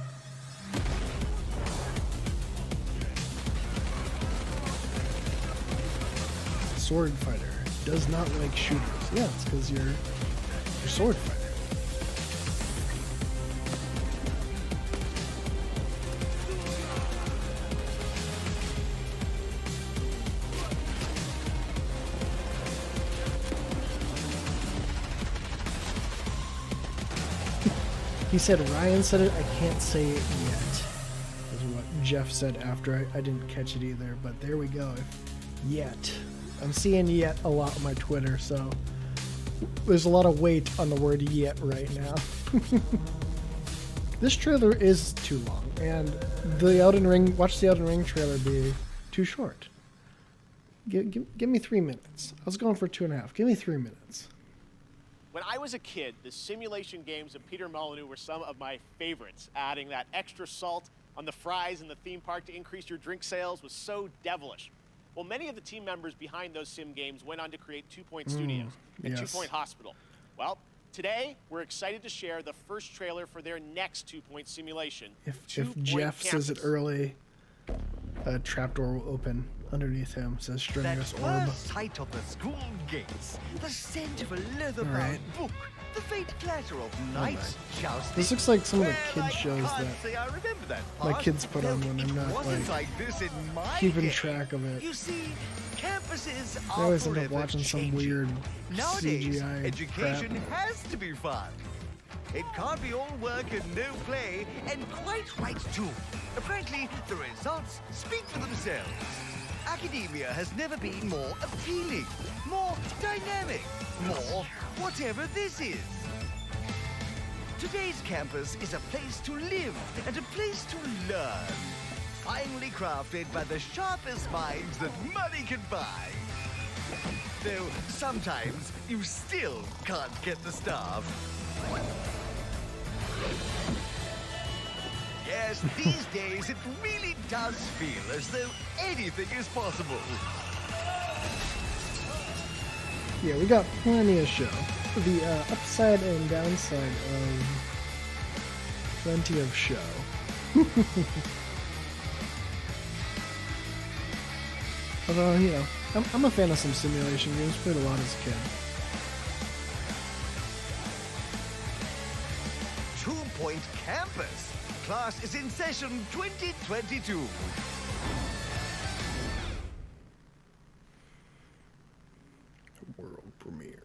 Sword fighter does not like shooters. Yeah, it's because you're sword fighter. He said Ryan said it, I can't say it yet, is what Jeff said after. I didn't catch it either, but there we go. Yet. I'm seeing yet a lot on my Twitter, so there's a lot of weight on the word yet right now. This trailer is too long, and the Elden Ring, watch the Elden Ring trailer be too short. Give me 3 minutes. I was going for 2.5. Give me 3 minutes. When I was a kid, the simulation games of Peter Molyneux were some of my favorites. Adding that extra salt on the fries in the theme park to increase your drink sales was so devilish. Well, many of the team members behind those sim games went on to create 2 Point Studios and 2 Point Hospital. Well, today we're excited to share the first trailer for their next 2 Point simulation. If Jeff says it early, a trapdoor will open underneath him. Says Strenuous Orb. First sight of the school gates, the scent of a leather-bound book, the faint clatter of knights jousting. This looks like some of the kids shows that my kids put on when I'm not like keeping track of it. You see, campuses I always end up watching some weird Nowadays, CGI education crap. has to be fun. It can't be all work and no play, and quite right too. Frankly, the results speak for themselves. Academia has never been more appealing, more dynamic, more whatever this is. Today's campus is a place to live and a place to learn. Finely crafted by the sharpest minds that money can buy. Though sometimes you still can't get the staff. Yes, these days it really does feel as though anything is possible. Yeah, we got plenty of show. The upside and downside of plenty of show. Although, you know, I'm a fan of some simulation games. Played a lot as a kid. 2 Point Campus. Class is in session 2022. World premiere.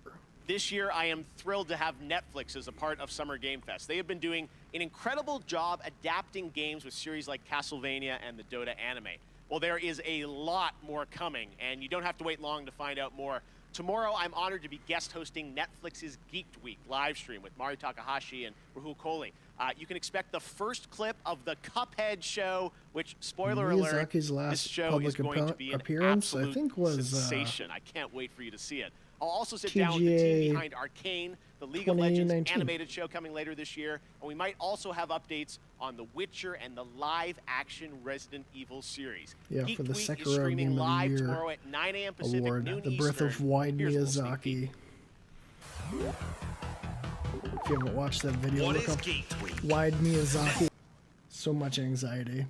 This year, I am thrilled to have Netflix as a part of Summer Game Fest. They have been doing an incredible job adapting games with series like Castlevania and the Dota anime. Well, there is a lot more coming, and you don't have to wait long to find out more. Tomorrow, I'm honored to be guest hosting Netflix's Geeked Week live stream with Mari Takahashi and Rahul Kohli. You can expect the first clip of the Cuphead show, which, spoiler alert, Miyazaki's last this show public is going to be an appearance, I absolute think, was sensation. I can't wait for you to see it. I'll also sit down with the team behind Arcane, the League of Legends animated show coming later this year, and we might also have updates on The Witcher and the live-action Resident Evil series. Yeah, Geek for the Week is Sekiro streaming Game of the live Year tomorrow at 9 a.m. Pacific, award, noon the Breath Eastern. of Wide Here's a little sneak peek. Miyazaki. If you haven't watched that video, look up Wide Miyazaki. So much anxiety.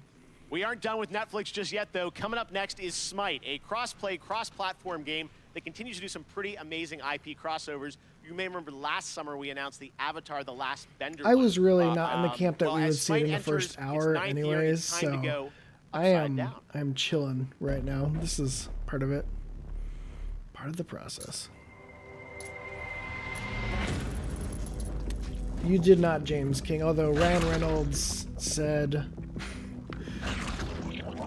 We aren't done with Netflix just yet, though. Coming up next is Smite, a cross-play, cross-platform game that continues to do some pretty amazing IP crossovers. You may remember last summer we announced the Avatar: The Last Bender. I was really not in the camp that we would see it in the first hour anyways, so I'm chilling right now. This is part of it. Part of the process. You did not, James King, although Ryan Reynolds said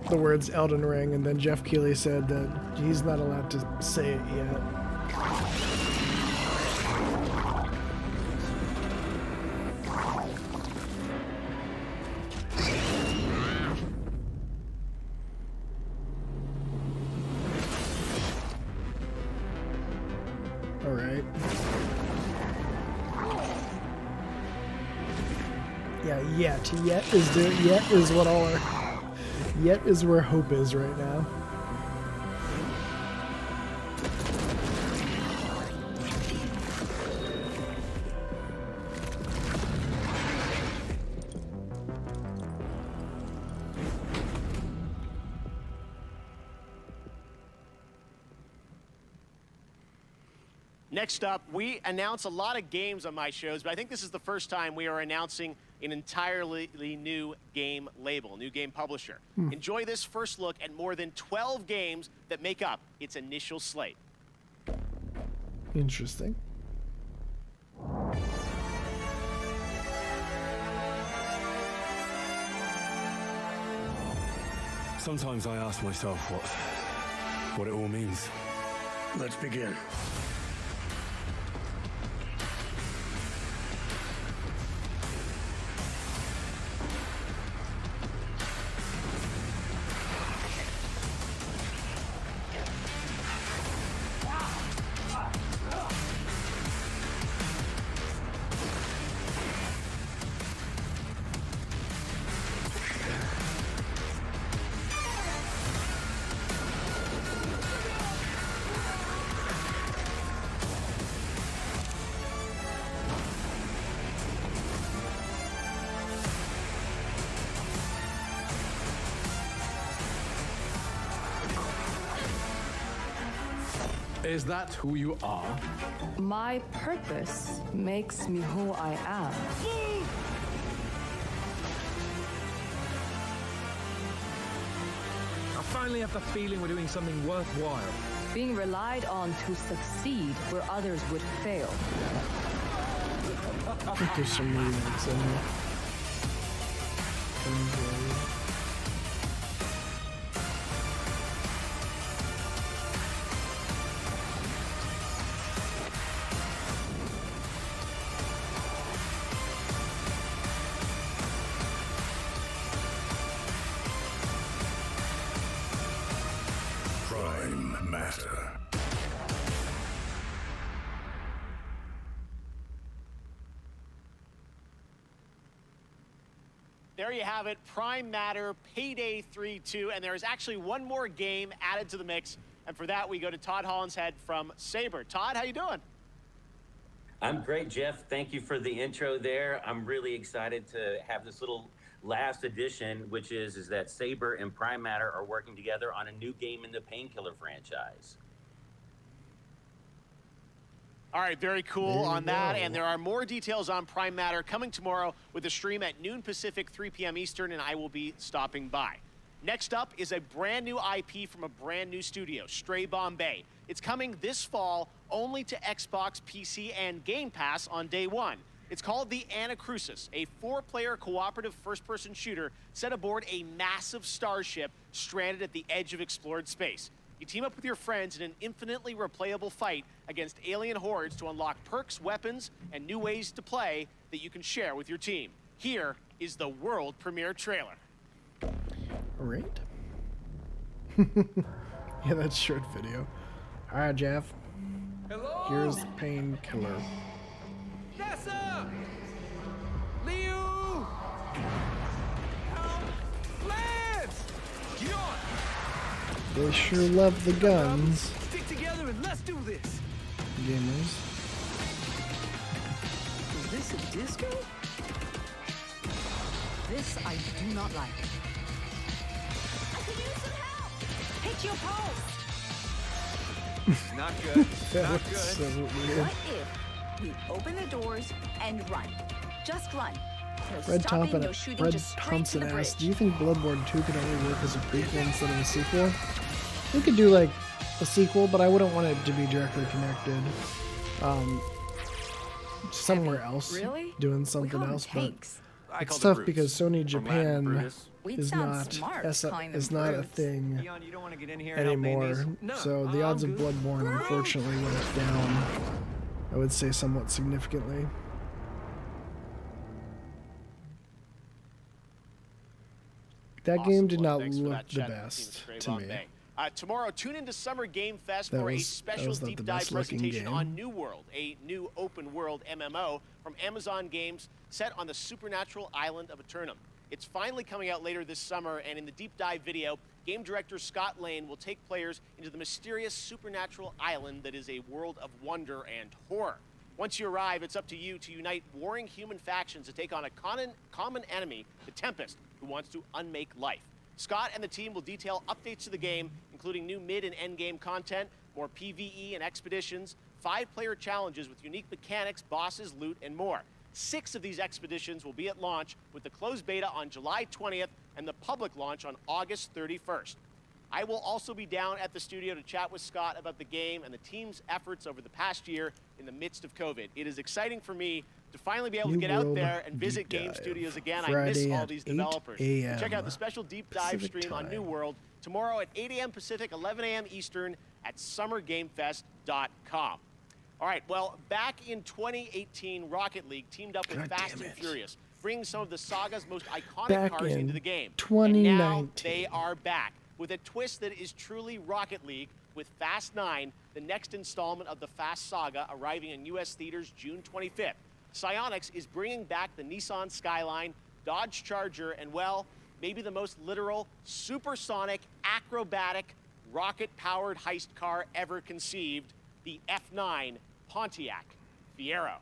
the words Elden Ring, and then Jeff Keighley said that he's not allowed to say it yet. All right. Yeah, yet is what all our yet is where hope is right now. Next up, we announce a lot of games on my shows, but I think this is the first time we are announcing an entirely new game label, new game publisher. Enjoy this first look at more than 12 games that make up its initial slate. Interesting. Sometimes I ask myself what it all means. Let's begin. Is that who you are? My purpose makes me who I am. I finally have the feeling we're doing something worthwhile. Being relied on to succeed where others would fail. I think there's some remakes in here. Prime Matter. There you have it, Prime Matter, Payday 3-2, and there is actually one more game added to the mix, and for that we go to Todd Hollinshead from Saber. Todd, how you doing? I'm great, Jeff. Thank you for the intro there. I'm really excited to have this little last addition, which is that Saber and Prime Matter are working together on a new game in the Painkiller franchise. All right, very cool on that. And there are more details on Prime Matter coming tomorrow with a stream at noon Pacific, 3 p.m. Eastern, and I will be stopping by. Next up is a brand new IP from a brand new studio, Stray Bombay. It's coming this fall only to Xbox, PC, and Game Pass on day one. It's called the Anacrusis, a 4-player cooperative first-person shooter set aboard a massive starship stranded at the edge of explored space. You team up with your friends in an infinitely replayable fight against alien hordes to unlock perks, weapons, and new ways to play that you can share with your team. Here is the world premiere trailer. All right. Yeah, that's short video. All right, Jeff. Hello? Here's the Painkiller. Nessa! Liu! Help! Lance! Get on! They sure love the guns. Stick together and let's do this! Gamers. Is this a disco? This I do not like. I can use some help! Hit your pulse! Not good. That Not looks good. so weird. What if we open the doors and run? Just run. No Red stopping, no shooting, Red just straight to Thompson the asked, bridge. do you think Bloodborne 2 could only work as a prequel instead of a sequel? We could do like a sequel, but I wouldn't want it to be directly connected. Somewhere else, Really? doing something else, but tanks. it's called it tough Bruce. because Sony From Latin, Japan Brutus. We'd is sound not smart calling them is not a brutes. thing Leon, you don't want to get in here and help anymore. Mayonnaise? No, So the odds of I'm good. Bloodborne unfortunately went down. I would say somewhat significantly. That Awesome. game did Well, not thanks for look that the chat from Team best Stray to me. Bombay. Tomorrow, tune into Summer Game Fest That for a was special not the deep dive best looking presentation game. on New World, a new open world MMO from Amazon Games set on the supernatural island of Eternum. It's finally coming out later this summer, and in the deep dive video, game director Scott Lane will take players into the mysterious supernatural island that is a world of wonder and horror. Once you arrive, it's up to you to unite warring human factions to take on a common enemy, the Tempest, who wants to unmake life. Scott and the team will detail updates to the game, including new mid and end game content, more PvE and expeditions, 5-player challenges with unique mechanics, bosses, loot, and more. 6 of these expeditions will be at launch, with the closed beta on July 20th and the public launch on August 31st. I will also be down at the studio to chat with Scott about the game and the team's efforts over the past year in the midst of COVID. It is exciting for me to finally be able to New get out World there and visit Deep game Dive. studios again. I Friday miss all at these 8 developers. a.m. Check out the special deep dive Pacific stream on time. New World tomorrow at 8 a.m. Pacific, 11 a.m. Eastern at summergamefest.com. All right, well, back in 2018, Rocket League teamed up with God Fast damn and it. Furious, bringing some of the saga's most iconic Back cars in into the game. 2019. And now they are back with a twist that is truly Rocket League with Fast 9, the next installment of the Fast saga, arriving in U.S. theaters June 25th. Psyonix is bringing back the Nissan Skyline, Dodge Charger, and, well, maybe the most literal, supersonic, acrobatic, rocket-powered heist car ever conceived, the F9 Pontiac Fiero.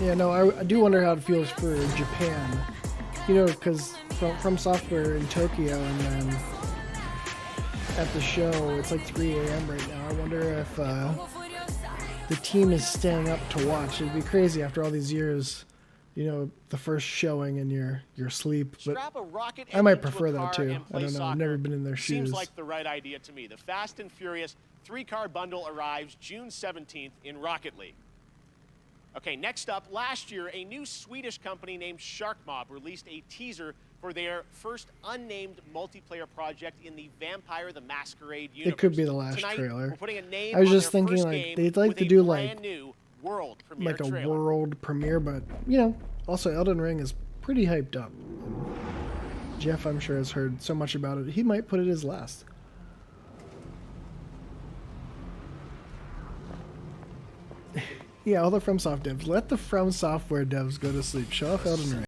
Yeah, no, I do wonder how it feels for Japan. You know, because from Software in Tokyo and then at the show, it's like 3 a.m. right now. I wonder if the team is staying up to watch. It'd be crazy after all these years, you know, the first showing in your sleep. But Strap a rocket I might engine to prefer a that car too. and I play don't know. I've soccer. never been in their shoes. Seems like the right idea to me. The Fast and Furious 3-car bundle arrives June 17th in Rocket League. Okay, next up, last year, a new Swedish company named Shark Mob released a teaser for their first unnamed multiplayer project in the Vampire the Masquerade universe. It could be the last Tonight, trailer. we're putting a name I was on just their thinking first like game they'd like with to a do brand new world premiere like a trailer. world premiere, but you know, also Elden Ring is pretty hyped up. And Jeff, I'm sure, has heard so much about it. He might put it as last. Yeah, all the FromSoft devs. Let the From Software devs go to sleep. Show off Elden Ring.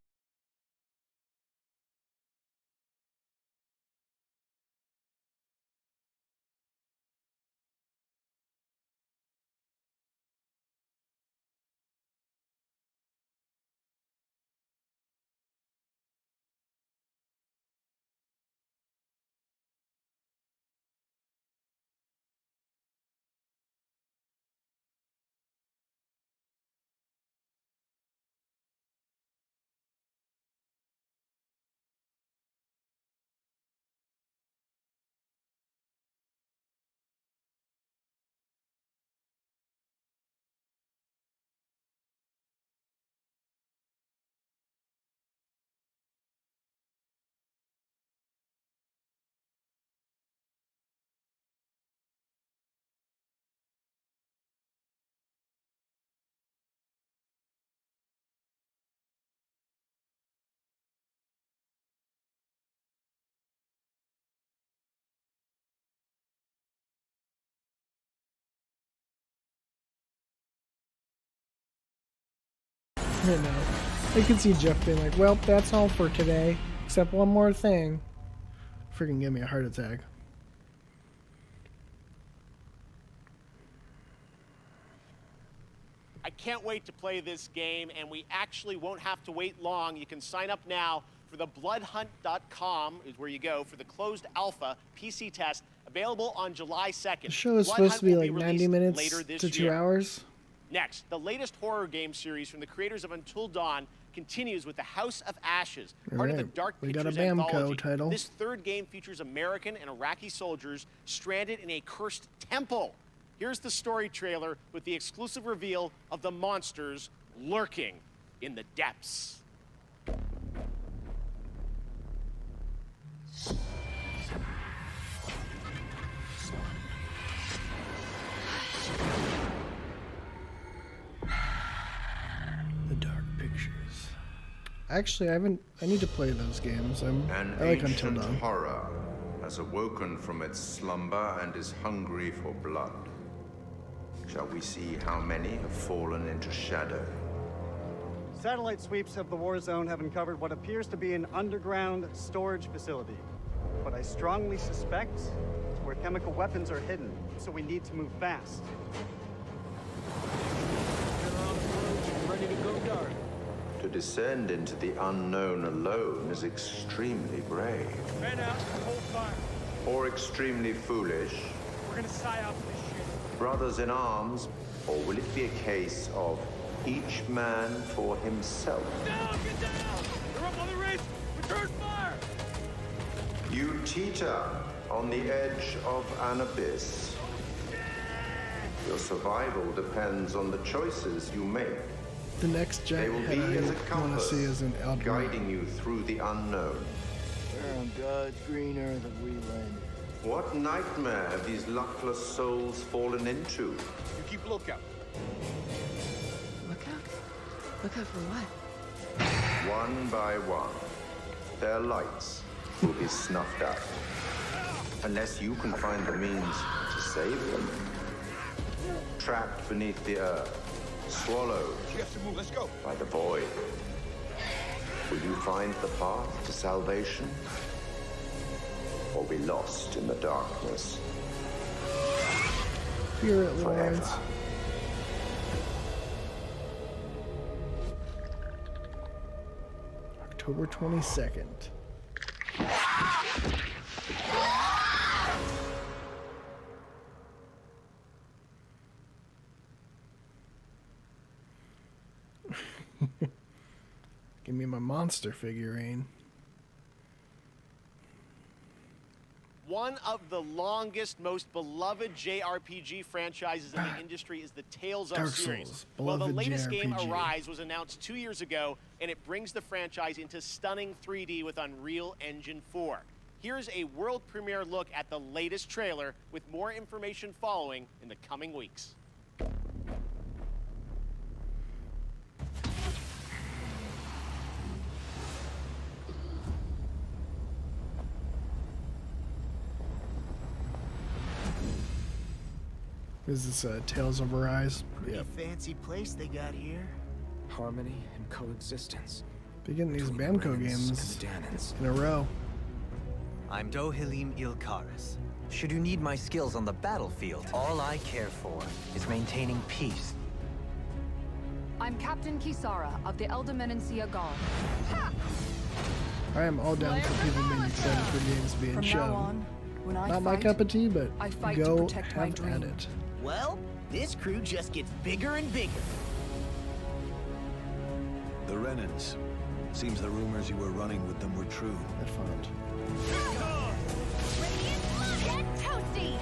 I know. I could see Jeff being like, well, that's all for today. Except one more thing. Freaking give me a heart attack. I can't wait to play this game, and we actually won't have to wait long. You can sign up now for the bloodhunt.com is where you go for the closed alpha PC test available on July 2nd. The show is supposed to be like 90 minutes to 2 hours. Next, the latest horror game series from the creators of Until Dawn continues with the House of Ashes, part of the Dark We got a Pictures Bamco Anthology. title. This third game features American and Iraqi soldiers stranded in a cursed temple. Here's the story trailer with the exclusive reveal of the monsters lurking in the depths. The Dark Pictures. Actually, I need to play those games. I like Until Ancient Dawn. horror has awoken from its slumber and is hungry for blood. Shall we see how many have fallen into shadow? Satellite sweeps of the war zone have uncovered what appears to be an underground storage facility. But I strongly suspect it's where chemical weapons are hidden, so we need to move fast. Ready to go dark. To descend into the unknown alone is extremely brave. Man out, hold fire. Or extremely foolish. We're gonna sigh out this shit. Brothers in arms, or will it be a case of each man for himself? Down, get down! They're up on the ridge! Return fire! You teeter on the edge of an abyss. Your survival depends on the choices you make. The next They will giant be head as I a want to compass, see is an Elden Ring. guiding you through the unknown. Where on God's green earth have we landed? What nightmare have these luckless souls fallen into? You keep lookout. Lookout? Lookout for what? One by one, their lights will be snuffed out. Unless you can find the means to save them. Trapped beneath the earth, swallowed Let's go. by the void. Will you find the path to salvation? Or be lost in the darkness? Spirit Lords. Forever. October 22nd. Give me my monster figurine. One of the longest, most beloved JRPG franchises in the industry is the Tales of Dark series. Souls, Well, the beloved latest game, JRPG. Arise, was announced 2 years ago, and it brings the franchise into stunning 3D with Unreal Engine 4. Here's a world premiere look at the latest trailer, with more information following in the coming weeks. Is this Tales of Arise? Pretty fancy place they got here. Harmony and coexistence. Be getting these Bamco games in a row. I'm Dohilim Ilkaris. Should you need my skills on the battlefield, all I care for is maintaining peace. I'm Captain Kisara of the Eldermenencia Guard. I am all down for people being excited for games being From shown. now on, when I Not my fight, cup of tea, but I fight to go protect my have dream. at it. Well, this crew just gets bigger and bigger. The Renans. Seems the rumors you were running with them were true. They're fun. Get toasty!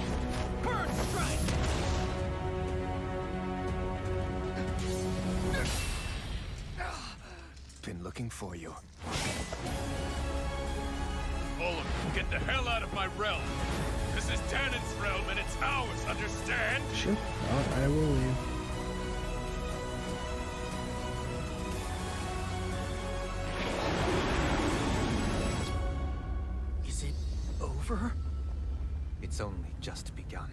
Bird strike! Been looking for you. Olaf, get the hell out of my realm. This is Tannin's realm and it's ours, understand? Sure. I will leave. Is it over? It's only just begun.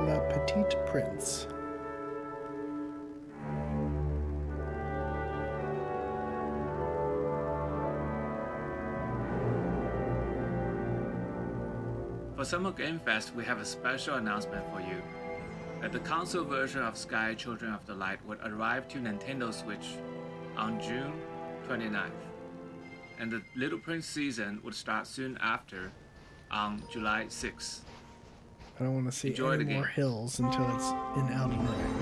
La Petite Prince. For Summer Game Fest, we have a special announcement for you. That the console version of Sky Children of the Light would arrive to Nintendo Switch on June 29th. And the Little Prince season would start soon after on July 6th. I don't want to see Enjoy any the more game. hills until it's in Elden Ring.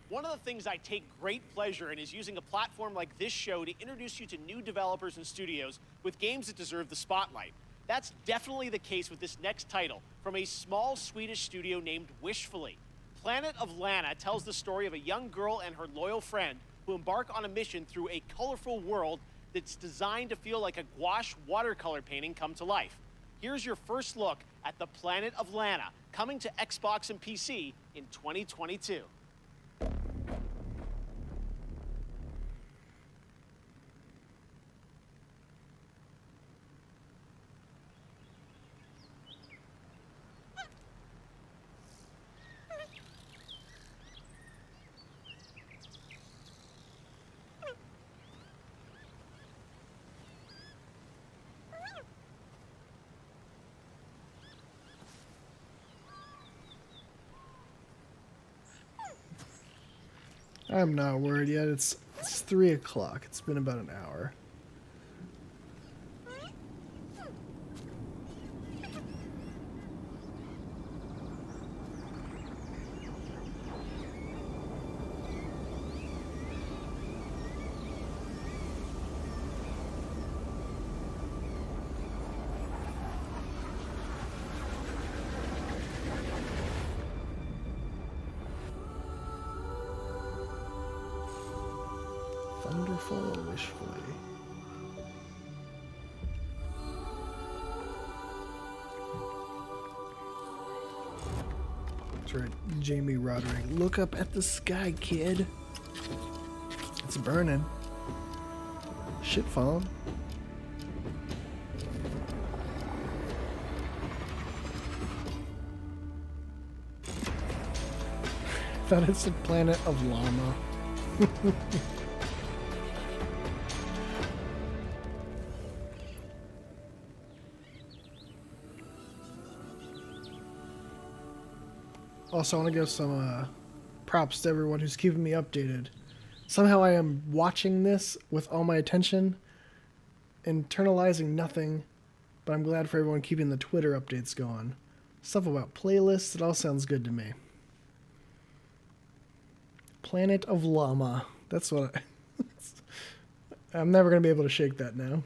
One of the things I take great pleasure in is using a platform like this show to introduce you to new developers and studios with games that deserve the spotlight. That's definitely the case with this next title from a small Swedish studio named Wishfully. Planet of Lana tells the story of a young girl and her loyal friend who embark on a mission through a colorful world that's designed to feel like a gouache watercolor painting come to life. Here's your first look at the Planet of Lana, coming to Xbox and PC in 2022. I'm not worried yet. It's 3 o'clock. It's been about an hour. Thunderful or Wishfully? That's right, Jamie Roderick. Look up at the sky, kid. It's burning. Shit falling. I thought it's a planet of llama. Also, I want to give some props to everyone who's keeping me updated. Somehow I am watching this with all my attention, internalizing nothing, but I'm glad for everyone keeping the Twitter updates going. Stuff about playlists, it all sounds good to me. Planet of Llama. That's what I'm never going to be able to shake that now.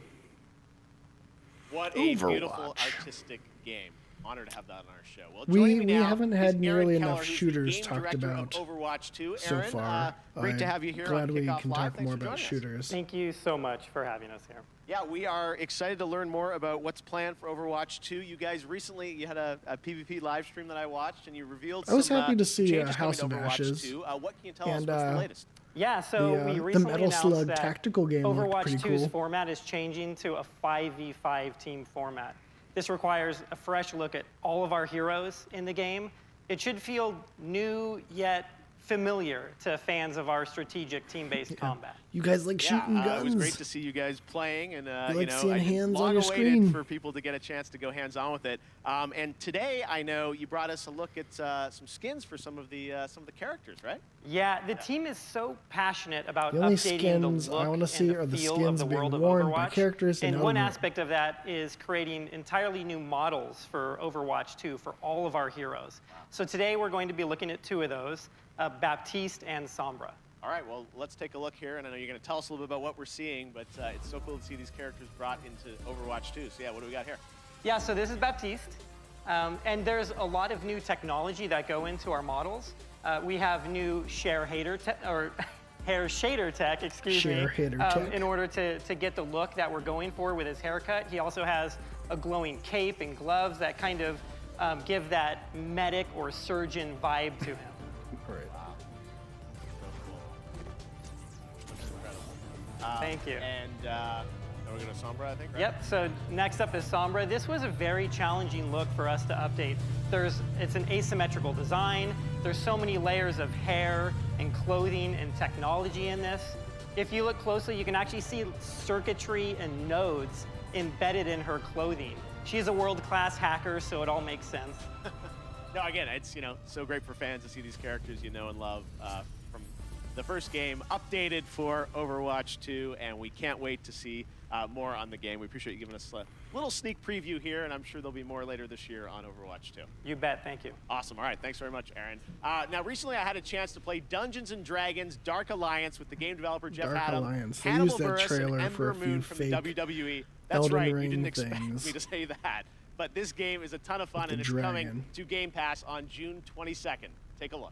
What a Overwatch. beautiful artistic game. Honored to have that on our show. Well, We haven't had nearly enough shooters talked about Overwatch 2. so Aaron, far. great to have you here Glad on we Kickoff can Live. talk Thanks more for about joining us. shooters. Thank you so much for having us here. Yeah, we are excited to learn more about what's planned for Overwatch 2. You guys recently, you had a PvP live stream that I watched, and you revealed I was some happy to see changes House coming of to Overwatch Ashes. 2. What can you tell us? And, What's the latest? Yeah, so we the recently Metal announced Slug that tactical game looked Overwatch pretty 2's cool. format is changing to a 5v5 team format. This requires a fresh look at all of our heroes in the game. It should feel new yet familiar to fans of our strategic team-based combat. You guys like shooting guns. It was great to see you guys playing, and like seeing hands long on your awaited screen. for people to get a chance to go hands-on with it. And today, I know you brought us a look at some skins for some of the characters, right? Yeah, the team is so passionate about The only updating skins the look I want to see and are the the feel skins of the being world of worn Overwatch. by characters. And in one Elden Ring. aspect of that is creating entirely new models for Overwatch 2 for all of our heroes. So today we're going to be looking at two of those, Baptiste and Sombra. All right, well, let's take a look here, and I know you're going to tell us a little bit about what we're seeing, but it's so cool to see these characters brought into Overwatch 2. So yeah, what do we got here? Yeah, so this is Baptiste, and there's a lot of new technology that go into our models. We have new hair shader tech, excuse me, in order to get the look that we're going for with his haircut. He also has a glowing cape and gloves that kind of give that medic or surgeon vibe to him. Right. Thank you. And we're going to Sombra, I think, right? Yep, so next up is Sombra. This was a very challenging look for us to update. It's an asymmetrical design. There's so many layers of hair and clothing and technology in this. If you look closely, you can actually see circuitry and nodes embedded in her clothing. She's a world-class hacker, so it all makes sense. No, again, it's so great for fans to see these characters you know and love from the first game updated for Overwatch 2, and we can't wait to see more on the game. We appreciate you giving us a little sneak preview here, and I'm sure there'll be more later this year on Overwatch 2. You bet, thank you. Awesome, all right, thanks very much, Aaron. Now, recently I had a chance to play Dungeons & Dragons Dark Alliance with the game developer Jeff Dark Adam, Alliance. They Hannibal used that Buress, trailer and for Ember a few Moon from the fake WWE. That's Elden right, Ring you didn't expect things. me to say that. But this game is a ton of fun, With and the it's dragon. coming to Game Pass on June 22nd. Take a look.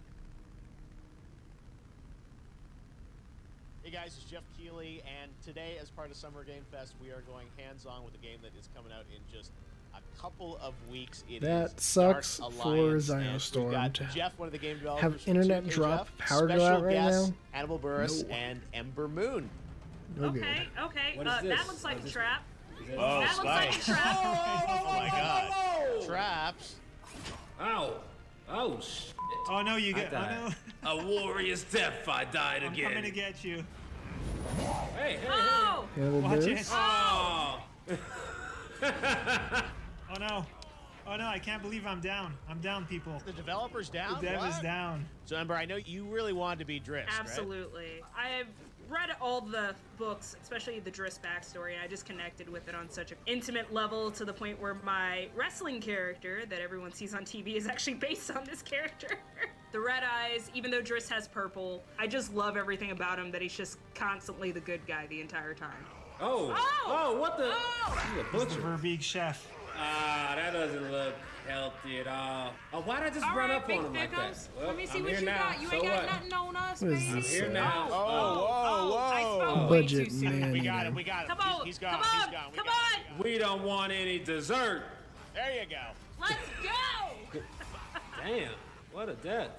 Hey guys, it's Jeff Keighley, and today, as part of Summer Game Fest, we are going hands-on with a game that is coming out in just a couple of weeks. That sucks Dark for Alliance, and we've Xenostorm got to Jeff, one of the game developers, have from internet 2K drop, Jeff, power go special out right guests, now? Hannibal Buress, No. and Ember Moon. No good. Okay. What is this? That looks like a trap. Oh, That looks like a trap. Oh my God. Traps. Ow. Oh, shit. Oh no, you get. Oh died. no. A warrior's death, I died I'm again. coming to get you. Hey, Oh! Hannibal Watch Buress? it. Oh. Oh no. Oh no, I can't believe I'm down. I'm down, people. The developer's down? The dev is What? down. So, Ember, I know you really wanted to be Driss, right? Absolutely. I've read all the books, especially the Driss backstory, and I just connected with it on such an intimate level to the point where my wrestling character that everyone sees on TV is actually based on this character. The red eyes, even though Driss has purple, I just love everything about him, that he's just constantly the good guy the entire time. Oh. Oh, what the? He's a He's the butcher. Verbeek chef. Ah, that doesn't look healthy at all. Oh, why'd I just All run right, up Big on him like that? Thickums, Well, let me see I'm what here you now. got. You So ain't got what? nothing on us, What is baby. I'm this? here now. I spoke whoa. way Budget too soon. man We got eater. him. We got him. Come on, He's gone. come He's on, gone. We come got him. on. We don't want any dessert. There you go. Let's go! Damn, what a death.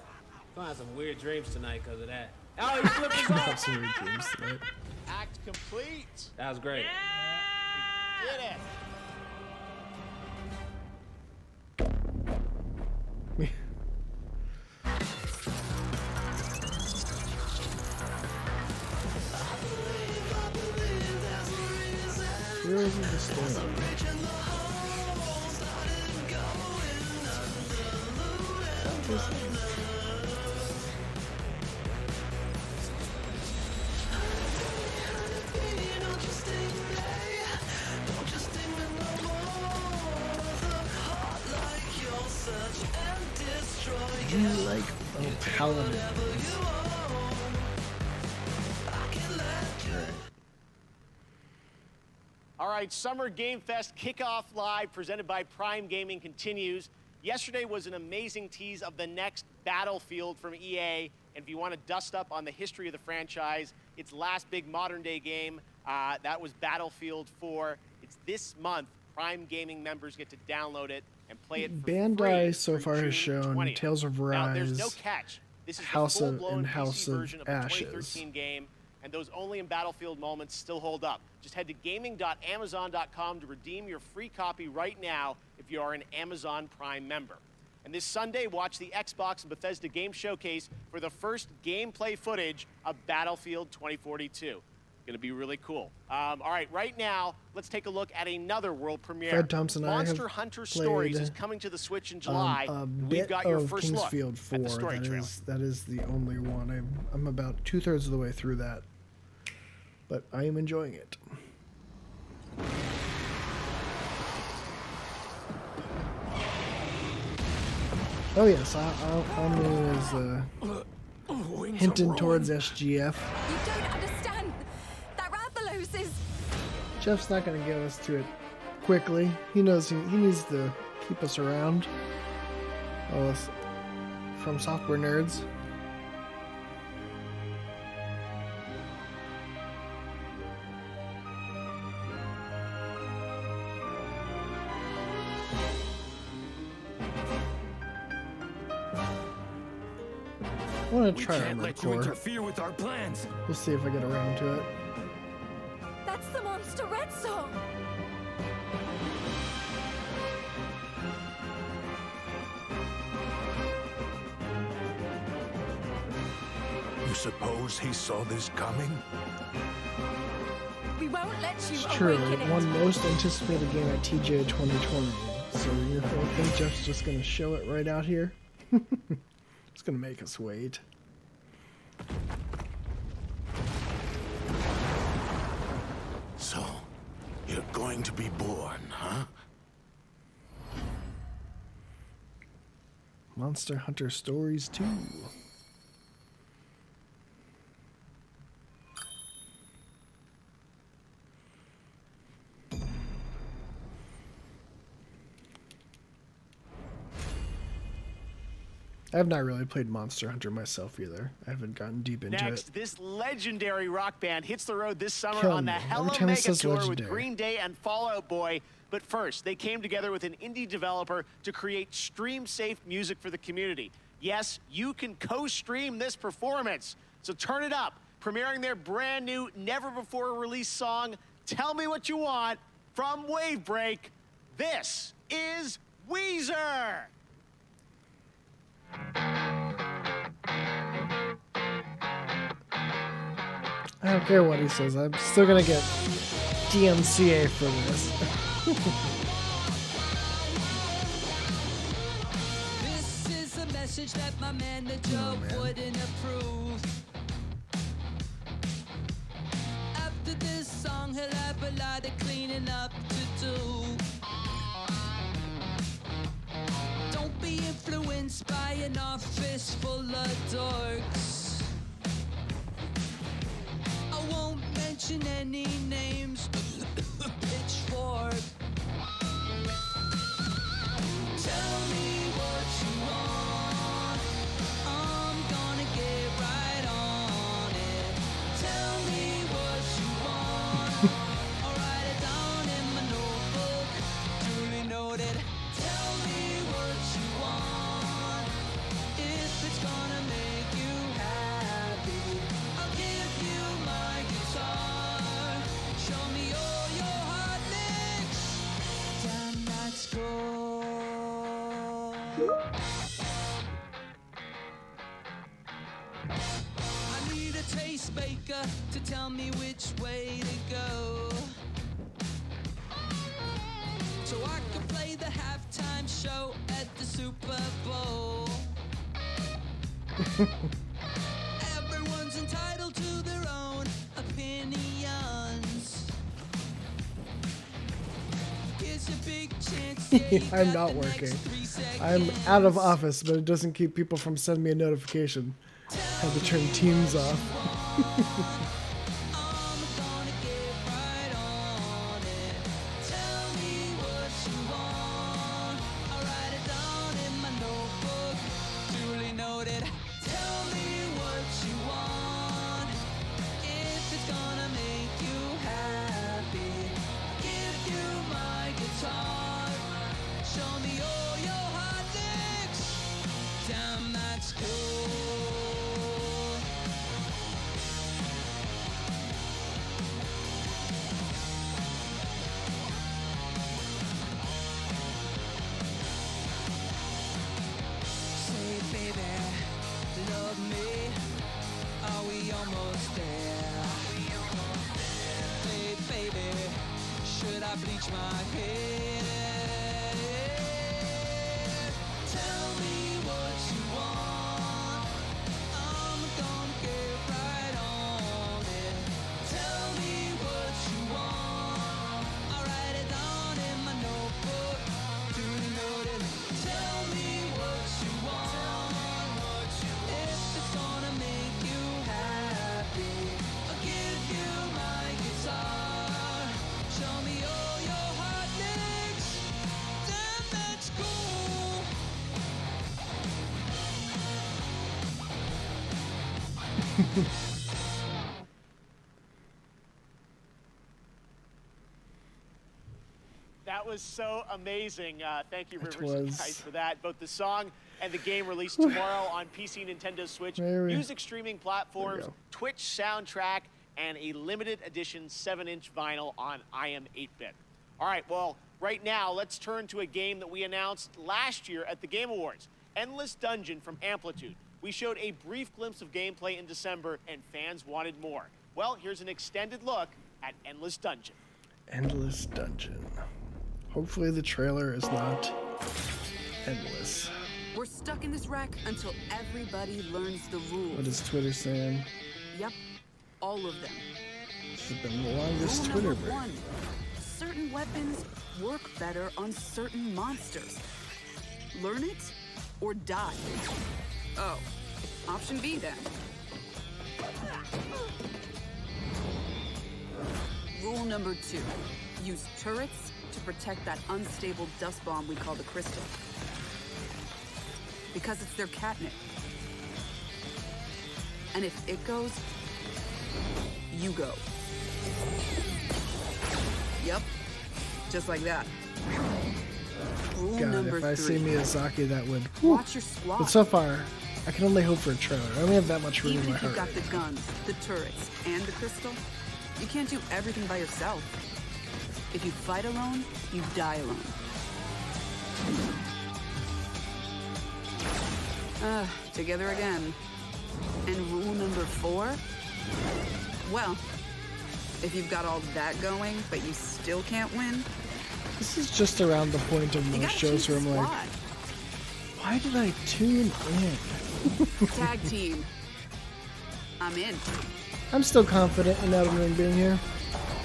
Gonna have some weird dreams tonight because of that. Oh, he flipped his Have off. some weird dreams tonight. Act complete. That was great. Did it. Where is the story? You like paladins. All right, Summer Game Fest Kickoff Live presented by Prime Gaming continues. Yesterday was an amazing tease of the next Battlefield from EA. And if you want to dust up on the history of the franchise, its last big modern day game, that was Battlefield 4. It's this month. Prime Gaming members get to download it and play it for Bandai free so far has shown 20th. Tales of Now, there's no Rise, catch. This is House the of full-blown House PC of version of the Ashes. 2013 game, and those only in Battlefield moments still hold up. Just head to gaming.amazon.com to redeem your free copy right now if you are an Amazon Prime member. And this Sunday, watch the Xbox and Bethesda Game Showcase for the first gameplay footage of Battlefield 2042. Going to be really cool. All right, right now, let's take a look at another world premiere. Fred Thompson and I have Monster Hunter played, Stories is coming to the Switch in July. a We've bit got your of first Kingsfield look 4. at the story trailer. That is the only one. I'm about 2/3 of the way through that, but I am enjoying it. Oh yes, Omni is hinting towards SGF. You don't understand. That Rathalos is... Jeff's not going to get us to it quickly. He knows he needs to keep us around. All us From Software nerds. I want to try Armored Core. Interfere with our plans. We'll see if I get around to it. That's the Monster Red song. You suppose he saw this coming? We won't let you It's true. awaken It it. won most anticipated game at TJ 2020. So you think Jeff's just going to show it right out here? It's going to make us wait. So, you're going to be born, huh? Monster Hunter Stories 2. I have not really played Monster Hunter myself either. I haven't gotten deep into Next, it. this legendary rock band hits the road this summer Kill on the me. Every Hella time it Mega says Tour with legendary. Green Day and Fall Out Boy. But first, they came together with an indie developer to create stream-safe music for the community. Yes, you can co-stream this performance. So turn it up. Premiering their brand new, never-before-released song, Tell Me What You Want, from Wavebreak. This is Weezer. I don't care what he says. I'm still going to get DMCA for this. This is a message that my manager wouldn't approve. After this song, he'll have a lot of cleaning up to do. Don't be influenced by an office full of dorks. I won't mention any names. Pitchfork. Tell me what you want. I'm gonna get right on it. Tell me what you want. I'll write it down in my notebook. Duly noted. Tell me what you want. If it's gonna make you happy, I'll give you my guitar. Show me all your hot licks. Damn, that's cool. I need a taste maker to tell me which way to go, so I can play the halftime show at the Super Bowl. Everyone's entitled to their own opinions. Here's a big chance. I'm not working. I'm out of office, but it doesn't keep people from sending me a notification. I had to turn Teams off. Bleach my hair. Tell me what you want. I'm gonna get right on it. Tell me what you want. I'll write it down in my notebook. Duly noted. Tell me what you want. If it's gonna make you happy, I'll give you my guitar. Show me all your hot licks. Damn, that's cool. That was so amazing. Thank you, It Rivers and was. Guys, for that. Both the song and the game released tomorrow on PC, Nintendo Switch, Very- music streaming platforms, go. Twitch soundtrack, and a limited edition 7-inch vinyl on IM 8-bit. All right, well, right now, let's turn to a game that we announced last year at the Game Awards, Endless Dungeon from Amplitude. We showed a brief glimpse of gameplay in December, and fans wanted more. Well, here's an extended look at Endless Dungeon. Endless Dungeon. Hopefully the trailer is not endless. We're stuck in this wreck until everybody learns the rules. What is Twitter saying? Yep, all of them. This has been the longest Rule Twitter number break. 1. Certain weapons work better on certain monsters. Learn it or die. Oh, option B then. Rule number 2. Use turrets to protect that unstable dust bomb we call the crystal. Because it's their catnip. And if it goes, you go. Yep, just like that. Rule God, number if I 3. see Miyazaki, that would. Watch your squad. But so far, I can only hope for a trailer. I only have that much room Even in my if you've heart. got the guns, the turrets, and the crystal, you can't do everything by yourself. If you fight alone, you die alone. Together again. And rule number 4? Well, if you've got all that going, but you still can't win, This is just around the point of you most gotta shows choose where I'm like, squad. why did I tune in? Tag team. I'm in. I'm still confident in Elden Ring being here.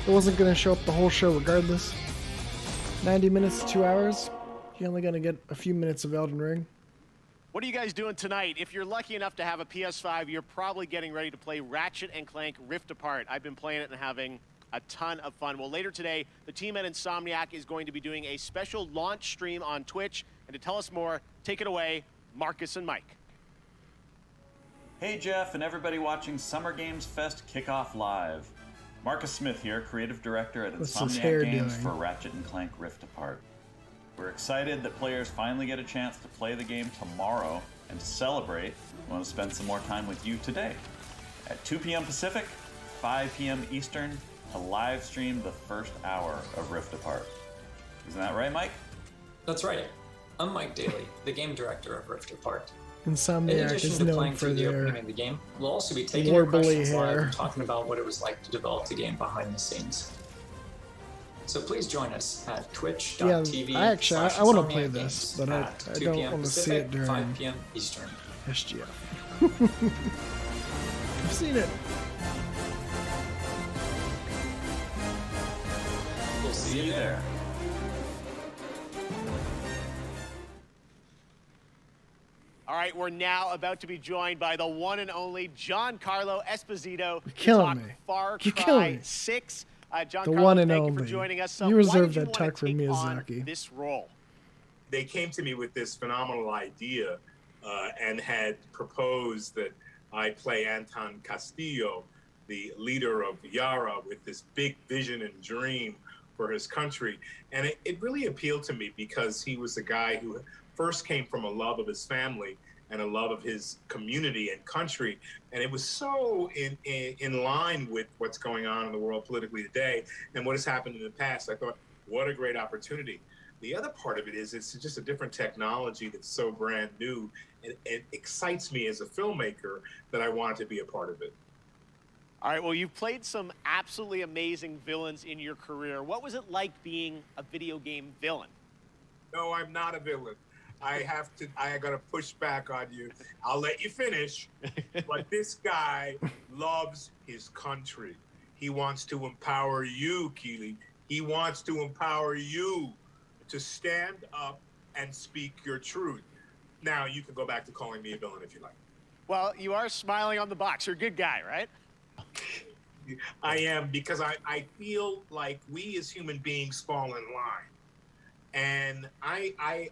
It wasn't going to show up the whole show regardless. 90 minutes to 2 hours. You're only going to get a few minutes of Elden Ring. What are you guys doing tonight? If you're lucky enough to have a PS5, you're probably getting ready to play Ratchet and Clank Rift Apart. I've been playing it and having a ton of fun. Well, later today, the team at Insomniac is going to be doing a special launch stream on Twitch. And to tell us more, take it away, Marcus and Mike. Hey Jeff and everybody watching Summer Games Fest Kickoff Live. Marcus Smith here, Creative Director at What's his hair Insomniac Games doing? for Ratchet and Clank Rift Apart. We're excited that players finally get a chance to play the game tomorrow, and to celebrate, we want to spend some more time with you today. At 2 p.m. Pacific, 5 p.m. Eastern, to live stream the first hour of Rift Apart. Isn't that right, Mike? That's right. I'm Mike Daly, the game director of Rift Apart. In Insomniac addition is to known playing for through the their opening of the game, we'll also be taking your warbly questions live hair. and talking about what it was like to develop the game behind the scenes. So please join us at twitch.tv. Yeah, I want to play this, but I at 2 don't p.m. want to see Pacific, it during 5 p.m. Eastern. SGF. I've seen it. We'll see you there. All right, we're now about to be joined by the one and only Giancarlo Esposito to killing talk me. Far You're killing Cry me. 6. The Giancarlo, one and thank you only. for joining us. You why reserve did you that wanna talk for take on Miyazaki. this role? They came to me with this phenomenal idea and had proposed that I play Anton Castillo, the leader of Yara, with this big vision and dream for his country. And it really appealed to me because he was a guy who first came from a love of his family and a love of his community and country. And it was so in line with what's going on in the world politically today and what has happened in the past. I thought, what a great opportunity. The other part of it is it's just a different technology that's so brand new. And it excites me as a filmmaker that I wanted to be a part of it. All right, well, you've played some absolutely amazing villains in your career. What was it like being a video game villain? No, I'm not a villain. I gotta push back on you. I'll let you finish. But this guy loves his country. He wants to empower you, Keely. He wants to empower you to stand up and speak your truth. Now, you can go back to calling me a villain if you like. Well, you are smiling on the box. You're a good guy, right? I am, because I feel like we as human beings fall in line. And I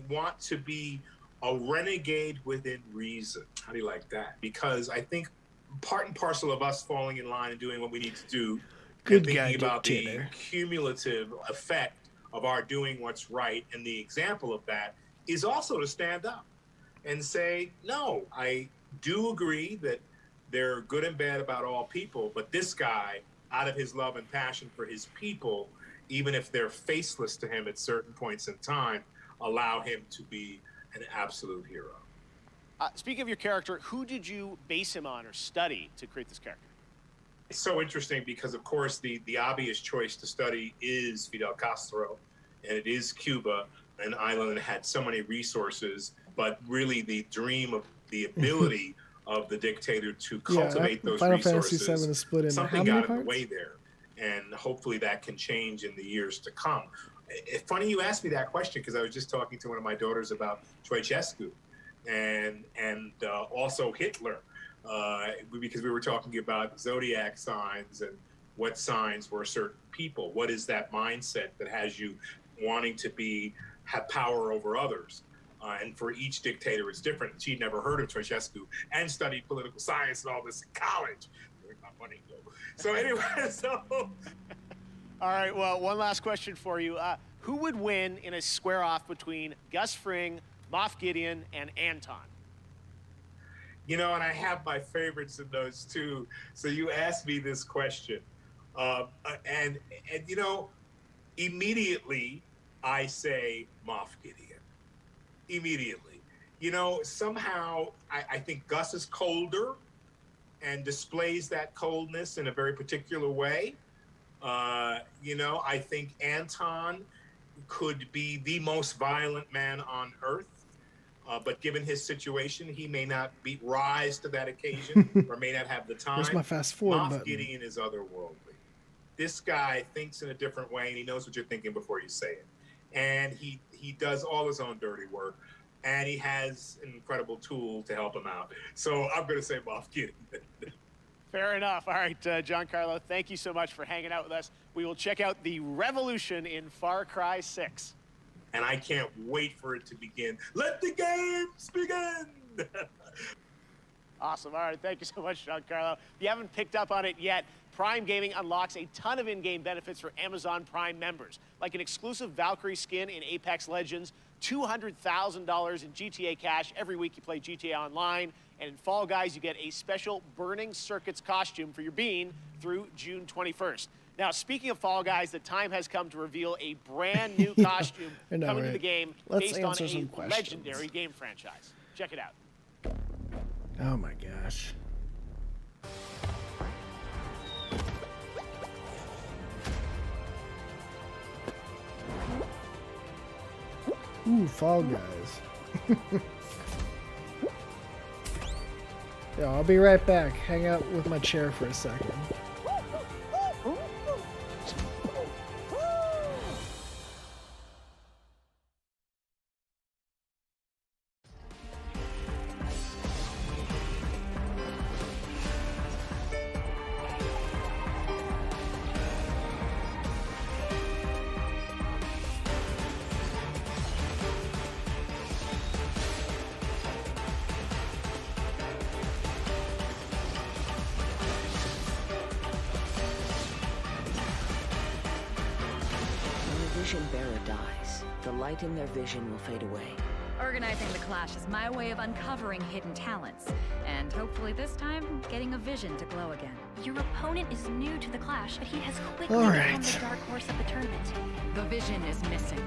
want to be a renegade within reason. How do you like that? Because I think part and parcel of us falling in line and doing what we need to do, Good and guy, thinking about the dictator. cumulative effect of our doing what's right, and the example of that is also to stand up and say, no, I do agree that they're good and bad about all people, but this guy, out of his love and passion for his people, even if they're faceless to him at certain points in time, allow him to be an absolute hero. Speaking of your character, who did you base him on or study to create this character? It's so interesting because, of course, the obvious choice to study is Fidel Castro, and it is Cuba, an island that had so many resources, but really the dream of the ability of the dictator to cultivate those Final resources, Fantasy VII is split into something how many got in the parts? way there. And hopefully that can change in the years to come. It's funny you asked me that question because I was just talking to one of my daughters about Ceausescu and also Hitler, because we were talking about zodiac signs and what signs were certain people. What is that mindset that has you wanting to have power over others? And for each dictator, it's different. She'd never heard of Ceausescu and studied political science and all this in college. Where's my money go? So anyway, All right, well, one last question for you. Who would win in a square-off between Gus Fring, Moff Gideon, and Anton? You know, and I have my favorites in those two. So you asked me this question. And you know, immediately I say Moff Gideon. Immediately. You know, somehow I think Gus is colder and displays that coldness in a very particular way. You know, I think Anton could be the most violent man on earth, but given his situation, he may not rise to that occasion or may not have the time. Where's my fast forward Moff button? Gideon is otherworldly. This guy thinks in a different way, and he knows what you're thinking before you say it. And he does all his own dirty work, and he has an incredible tool to help him out. So I'm going to say Moff Gideon. Fair enough. All right, Giancarlo, thank you so much for hanging out with us. We will check out the revolution in Far Cry 6. And I can't wait for it to begin. Let the games begin! Awesome. All right, thank you so much, Giancarlo. If you haven't picked up on it yet, Prime Gaming unlocks a ton of in-game benefits for Amazon Prime members, like an exclusive Valkyrie skin in Apex Legends, $200,000 in GTA cash every week you play GTA Online, and in Fall Guys, you get a special Burning Circuits costume for your bean through June 21st. Now, speaking of Fall Guys, the time has come to reveal a brand new costume coming to the game based on a legendary game franchise. Check it out. Oh my gosh. Ooh, Fall Guys. Yo, I'll be right back. Hang out with my chair for a second. Bearer dies, the light in their vision will fade away. Organizing the clash is my way of uncovering hidden talents, and hopefully this time, getting a vision to glow again. Your opponent is new to the clash, but he has quickly All become right. the dark horse of the tournament. The vision is missing.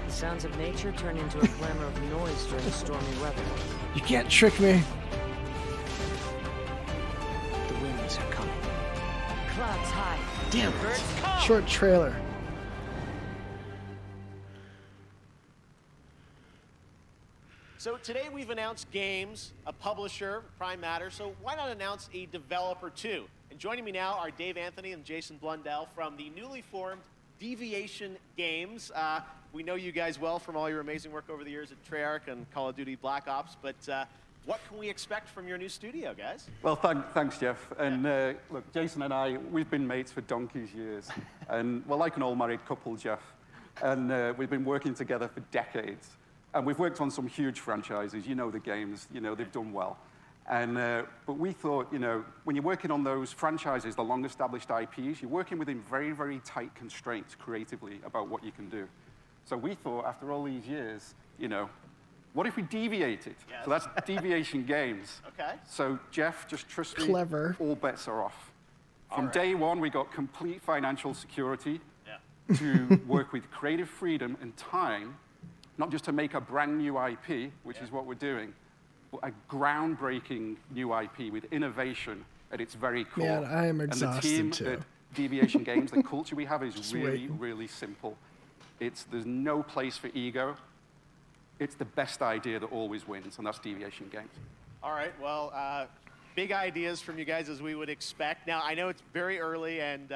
The sounds of nature turn into a clamor of noise during stormy weather. You can't trick me. The winds are coming. Clouds high. Damn Birds it. come. Short trailer. So today we've announced games, a publisher, Prime Matter, so why not announce a developer too? And joining me now are Dave Anthony and Jason Blundell from the newly formed Deviation Games. We know you guys well from all your amazing work over the years at Treyarch and Call of Duty Black Ops, but what can we expect from your new studio, guys? Well, thanks, Jeff. And look, Jason and I, we've been mates for donkey's years. And we're like an all-married couple, Jeff. And we've been working together for decades. And we've worked on some huge franchises. You know the games. You know, they've done well. And, but we thought, you know, when you're working on those franchises, the long-established IPs, you're working within very, very tight constraints creatively about what you can do. So we thought, after all these years, you know, what if we deviated? Yes. So that's Deviation Games. Okay. So, Jeff, just trust me, Clever. all bets are off. From right. day one, we got complete financial security to work with creative freedom and time, not just to make a brand new IP, which is what we're doing, but a groundbreaking new IP with innovation at its very core. Man, I am exhausted and the team at Deviation Games, the culture we have is really, really simple. There's no place for ego. It's the best idea that always wins, and that's Deviation Games. All right, well, big ideas from you guys as we would expect. Now, I know it's very early and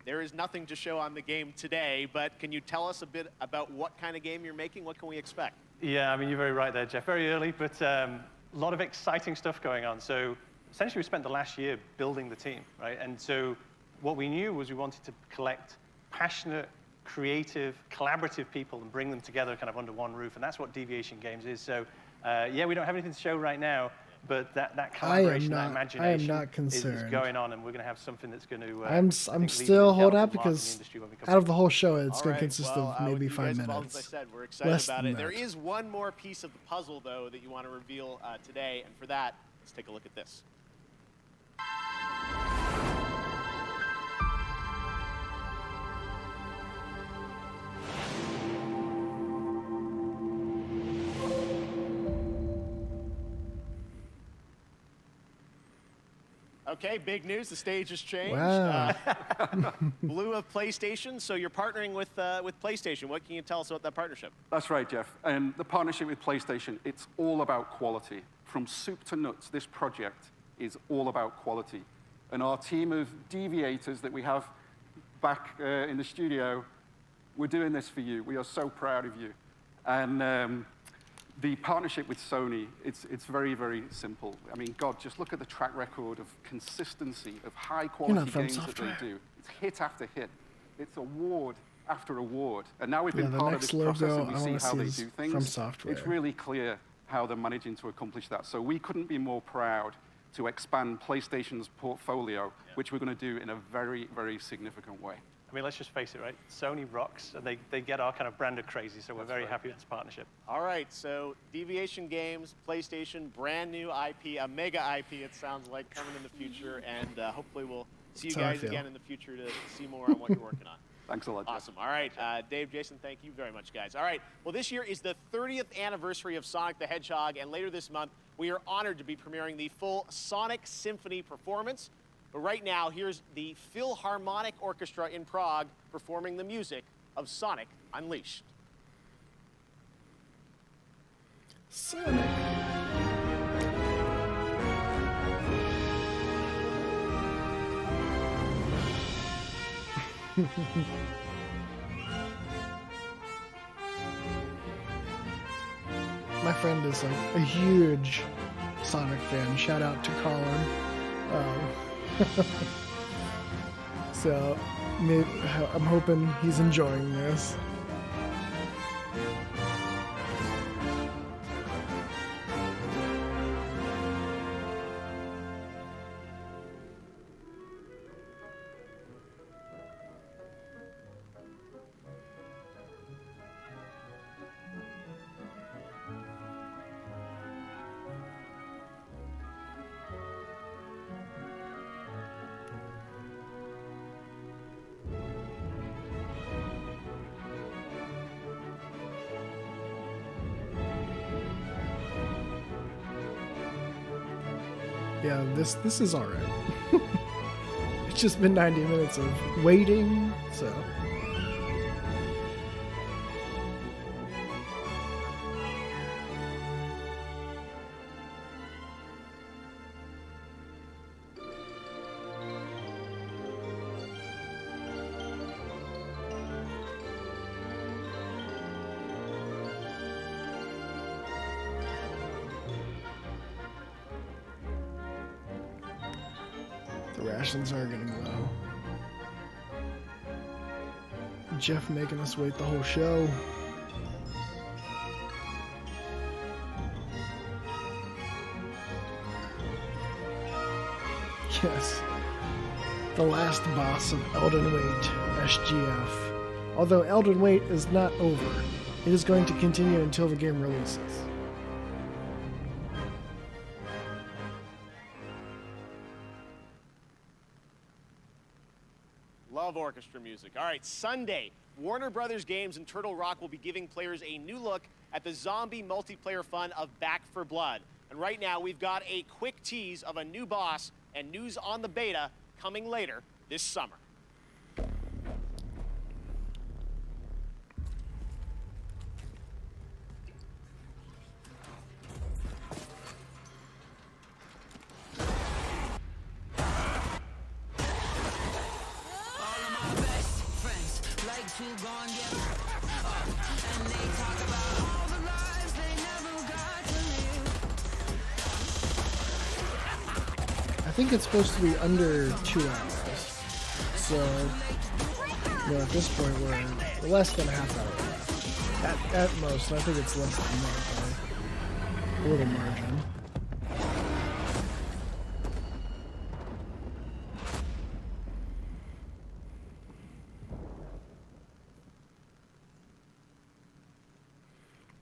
there is nothing to show on the game today, but can you tell us a bit about what kind of game you're making? What can we expect? Yeah, I mean, you're very right there, Jeff. Very early, but a lot of exciting stuff going on. So essentially, we spent the last year building the team, right? And so what we knew was we wanted to collect passionate, creative, collaborative people and bring them together kind of under one roof, and that's what Deviation Games is. So yeah, we don't have anything to show right now, but that collaboration, that imagination is going on, and we're going to have something that's going to I'm still holding out because out of the whole show, it's going to consist of maybe 5 minutes. As I said, we're excited about it. There is one more piece of the puzzle, though, that you want to reveal today, and for that, let's take a look at this. Okay, big news. The stage has changed. Wow. Blue of PlayStation. So you're partnering with PlayStation. What can you tell us about that partnership? That's right, Jeff. And the partnership with PlayStation, it's all about quality. From soup to nuts, this project is all about quality. And our team of deviators that we have back in the studio, we're doing this for you. We are so proud of you. And the partnership with Sony, it's very, very simple. I mean, God, just look at the track record of consistency, of high-quality games that they do. It's hit after hit. It's award after award. And now we've been part of this process and we see how they do things. It's really clear how they're managing to accomplish that. So we couldn't be more proud to expand PlayStation's portfolio, which we're going to do in a very, very significant way. I mean, let's just face it, right? Sony rocks, and they get our kind of brand of crazy, so we're very happy with this partnership. All right, so Deviation Games, PlayStation, brand new IP, a mega IP, it sounds like, coming in the future, and hopefully we'll see you guys again in the future to see more on what you're working on. Thanks a lot. Awesome. All right, Dave, Jason, thank you very much, guys. All right, well, this year is the 30th anniversary of Sonic the Hedgehog, and later this month, we are honored to be premiering the full Sonic Symphony performance. But right now, here's the Philharmonic Orchestra in Prague performing the music of Sonic Unleashed. Sonic. My friend is like a huge Sonic fan. Shout out to Colin. So I'm hoping he's enjoying this. Yeah, this is alright. It's just been 90 minutes of waiting, so. The rations are getting low. Jeff making us wait the whole show. Yes. The last boss of Elden Wait, SGF. Although Elden Wait is not over. It is going to continue until the game releases. Love orchestra music. All right, Sunday, Warner Brothers Games and Turtle Rock will be giving players a new look at the zombie multiplayer fun of Back 4 Blood. And right now, we've got a quick tease of a new boss and news on the beta coming later this summer. I think it's supposed to be under 2 hours. So, you know, at this point we're less than a half hour left. At most, I think it's less than that by a little margin.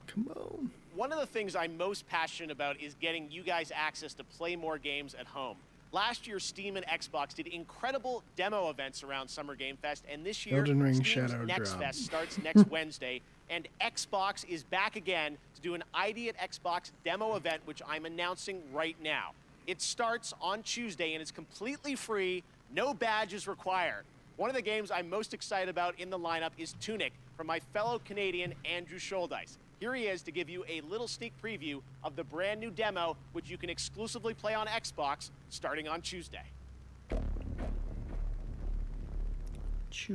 Come on. One of the things I'm most passionate about is getting you guys access to play more games at home. Last year, Steam and Xbox did incredible demo events around Summer Game Fest, and this year, Elden Ring Steam's Shadow Next Drop. Fest starts next Wednesday, and Xbox is back again to do an ID at Xbox demo event, which I'm announcing right now. It starts on Tuesday, and it's completely free, no badges required. One of the games I'm most excited about in the lineup is Tunic from my fellow Canadian Andrew Scholdice. Here he is to give you a little sneak preview of the brand new demo, which you can exclusively play on Xbox starting on Tuesday.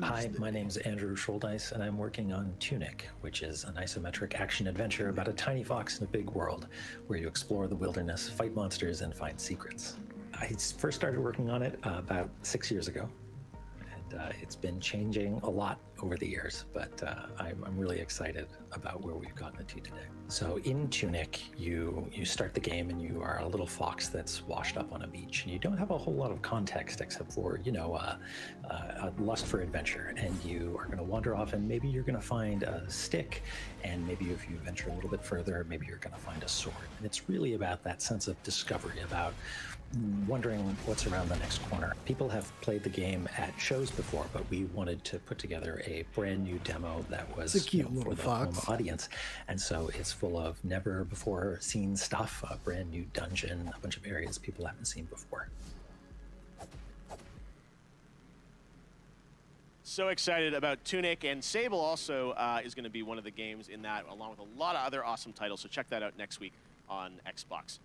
Hi, my name's Andrew Scholdice, and I'm working on Tunic, which is an isometric action-adventure about a tiny fox in a big world, where you explore the wilderness, fight monsters, and find secrets. I first started working on it about 6 years ago, and it's been changing a lot over the years, but I'm really excited about where we've gotten it to today. So in Tunic, you start the game and you are a little fox that's washed up on a beach, and you don't have a whole lot of context except for, you know, a lust for adventure, and you are going to wander off, and maybe you're going to find a stick, and maybe if you venture a little bit further, maybe you're going to find a sword. And it's really about that sense of discovery, about wondering what's around the next corner. People have played the game at shows before, but we wanted to put together a brand new demo that was It's a cute for little the fox. home audience. And so it's full of never before seen stuff, a brand new dungeon, a bunch of areas people haven't seen before. So excited about Tunic, and Sable also is going to be one of the games in that, along with a lot of other awesome titles, so check that out next week. on Xbox.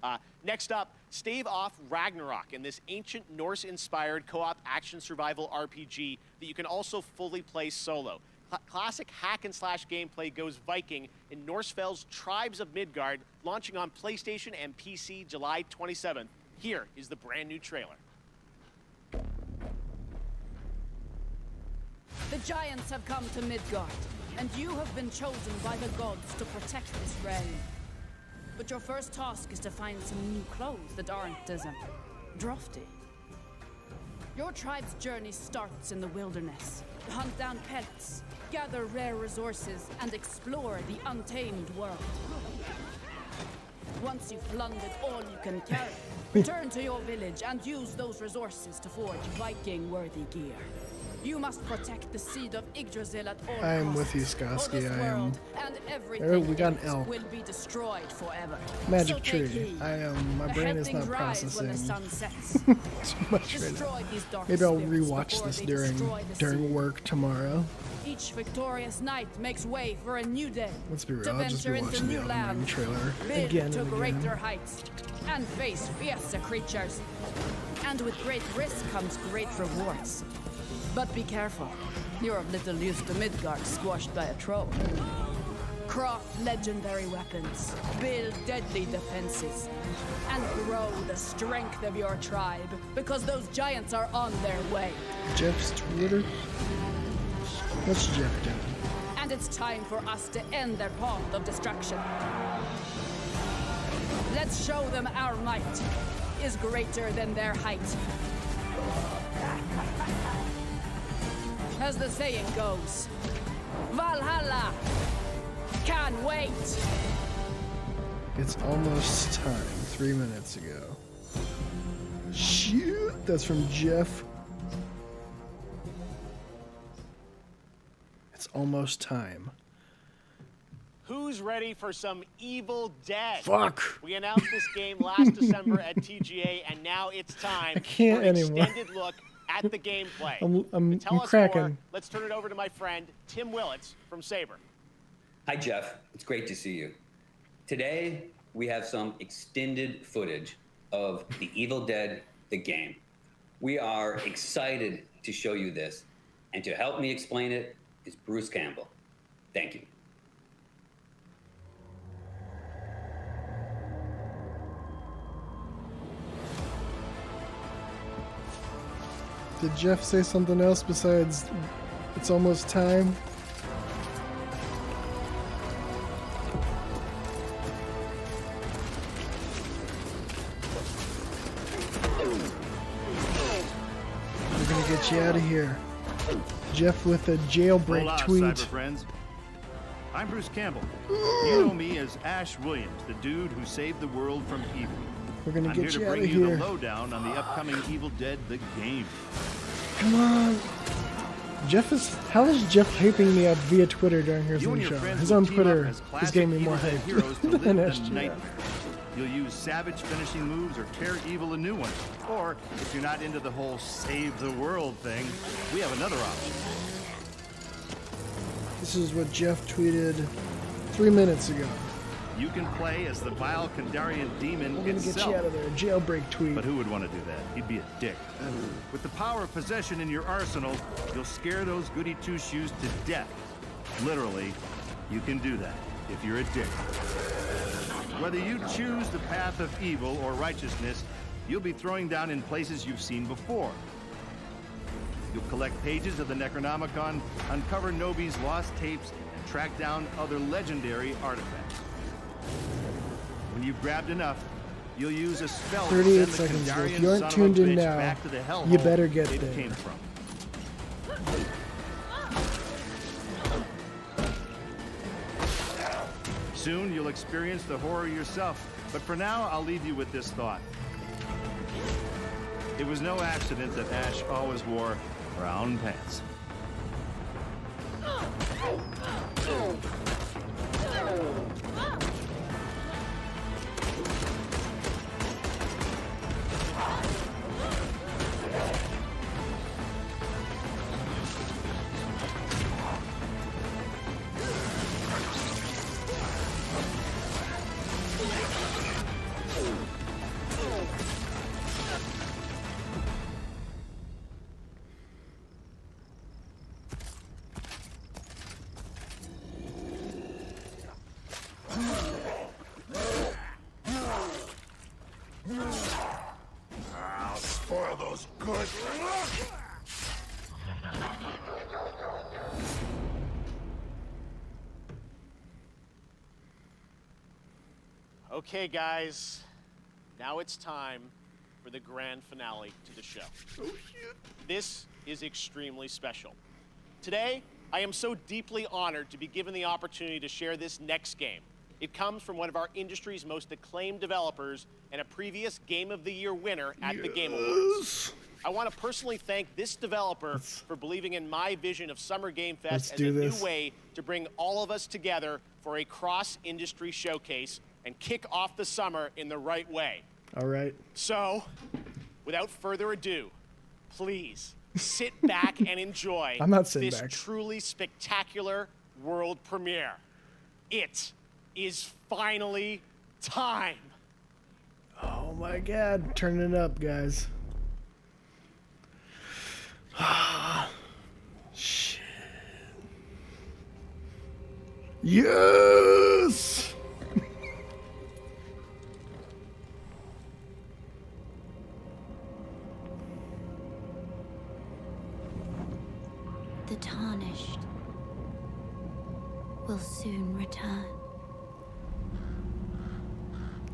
Next up, stave off Ragnarok in this ancient Norse-inspired co-op action survival RPG that you can also fully play solo. Classic hack-and-slash gameplay goes Viking in Norsefell's Tribes of Midgard, launching on PlayStation and PC July 27th. Here is the brand new trailer. The giants have come to Midgard, and you have been chosen by the gods to protect this realm. But your first task is to find some new clothes that aren't as drafty. Your tribe's journey starts in the wilderness. Hunt down pets, gather rare resources, and explore the untamed world. Once you've plundered all you can carry, return to your village and use those resources to forge Viking-worthy gear. You must protect the seed of Yggdrasil at all costs. I am with you, Skoski. I am. And we got an elk. Will be destroyed forever. Magic so tree. I am. My brain is not processing too much right now. Maybe I'll rewatch this during work tomorrow. Each victorious knight makes way for a new day. Let's be real. To I'll just be venture into watching the new Elden Ring lands, trailer build again to and greater again. heights, and face fiercer creatures. And with great risk comes great rewards. But be careful. You're a little used to Midgard squashed by a troll. Craft legendary weapons, build deadly defenses, and grow the strength of your tribe, because those giants are on their way. Jeff's Twitter? What's Jeff doing? And it's time for us to end their path of destruction. Let's show them our might is greater than their height. As the saying goes, Valhalla can't wait. It's almost time. 3 minutes ago. Shoot, that's from Jeff. It's almost time. Who's ready for some Evil Dead? Fuck. We announced this game last December at TGA, and now it's time I can't for an anymore. extended look at the gameplay. I'm Tell us cracking. more. Let's turn it over to my friend Tim Willits from Saber. Hi, Jeff. It's great to see you. Today, we have some extended footage of The Evil Dead, the game. We are excited to show you this, and to help me explain it is Bruce Campbell. Thank you. Did Jeff say something else besides it's almost time? We're gonna get you out of here. Jeff with a jailbreak Hola, tweet. cyber friends. I'm Bruce Campbell. You know me as Ash Williams, the dude who saved the world from evil. We're gonna I'm get here you to out of bring you here. the lowdown on the upcoming Evil Dead, the game. Come on. How is Jeff hyping me up via Twitter during his own show? His own Twitter is getting me more hyped than SGF. You'll use savage finishing moves or tear evil a new one. Or, if you're not into the whole save the world thing, we have another option. This is what Jeff tweeted 3 minutes ago. You can play as the vile Kandarian demon We're gonna get itself. you out of there. Jailbreak tweet. But who would want to do that? He'd be a dick. With the power of possession in your arsenal, you'll scare those goody two-shoes to death. Literally, you can do that if you're a dick. Whether you choose the path of evil or righteousness, you'll be throwing down in places you've seen before. You'll collect pages of the Necronomicon, uncover Nobi's lost tapes, and track down other legendary artifacts. When you've grabbed enough, you'll use a spell to 38 send the seconds left. Kandarian If you aren't son of a tuned in bitch now, back to the you hellhole better get they there. came from. Soon you'll experience the horror yourself, but for now I'll leave you with this thought. It was no accident that Ash always wore brown pants. good. Okay, guys, now it's time for the grand finale to the show. This is extremely special. Today, I am so deeply honored to be given the opportunity to share this next game. It comes from one of our industry's most acclaimed developers and a previous Game of the Year winner at the Game Awards. I want to personally thank this developer for believing in my vision of Summer Game Fest as a new way to bring all of us together for a cross-industry showcase and kick off the summer in the right way. All right. So, without further ado, please sit back and enjoy I'm not sitting this back. truly spectacular world premiere. It is finally time. Oh my God. Turn it up, guys. Shit. Yes! The tarnished will soon return,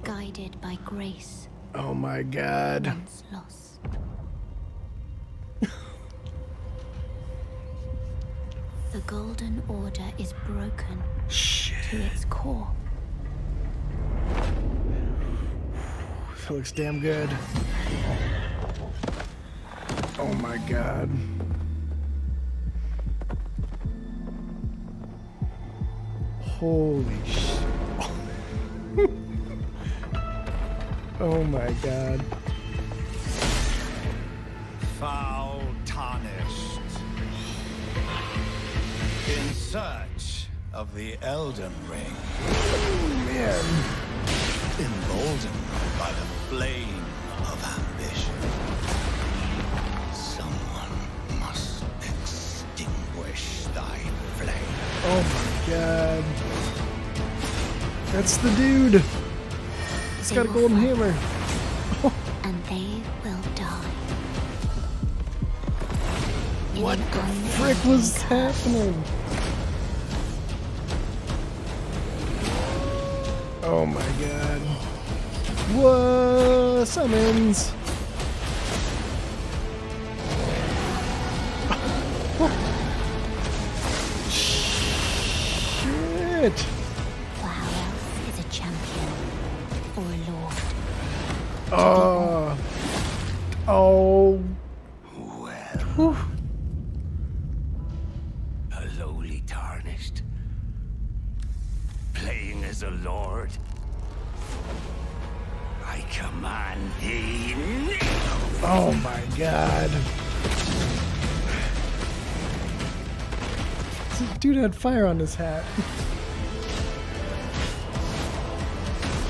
guided by grace. Oh my God. Once lost. The Golden Order is broken to its core. That looks damn good. Oh my God. Holy shit. Oh my God. Foul tarnished. In search of the Elden Ring. Oh man. Emboldened by the flame of ambition. Someone must extinguish thy flame. Oh my God. That's the dude. He's got a golden hammer. And they will die. What the frick was happening? Oh my God. Whoa, summons. Shit. How else is a champion or a lord? Oh. Oh. Well. A lowly tarnished. Playing as a lord. I command thee now. Oh my God. This dude had fire on his hat.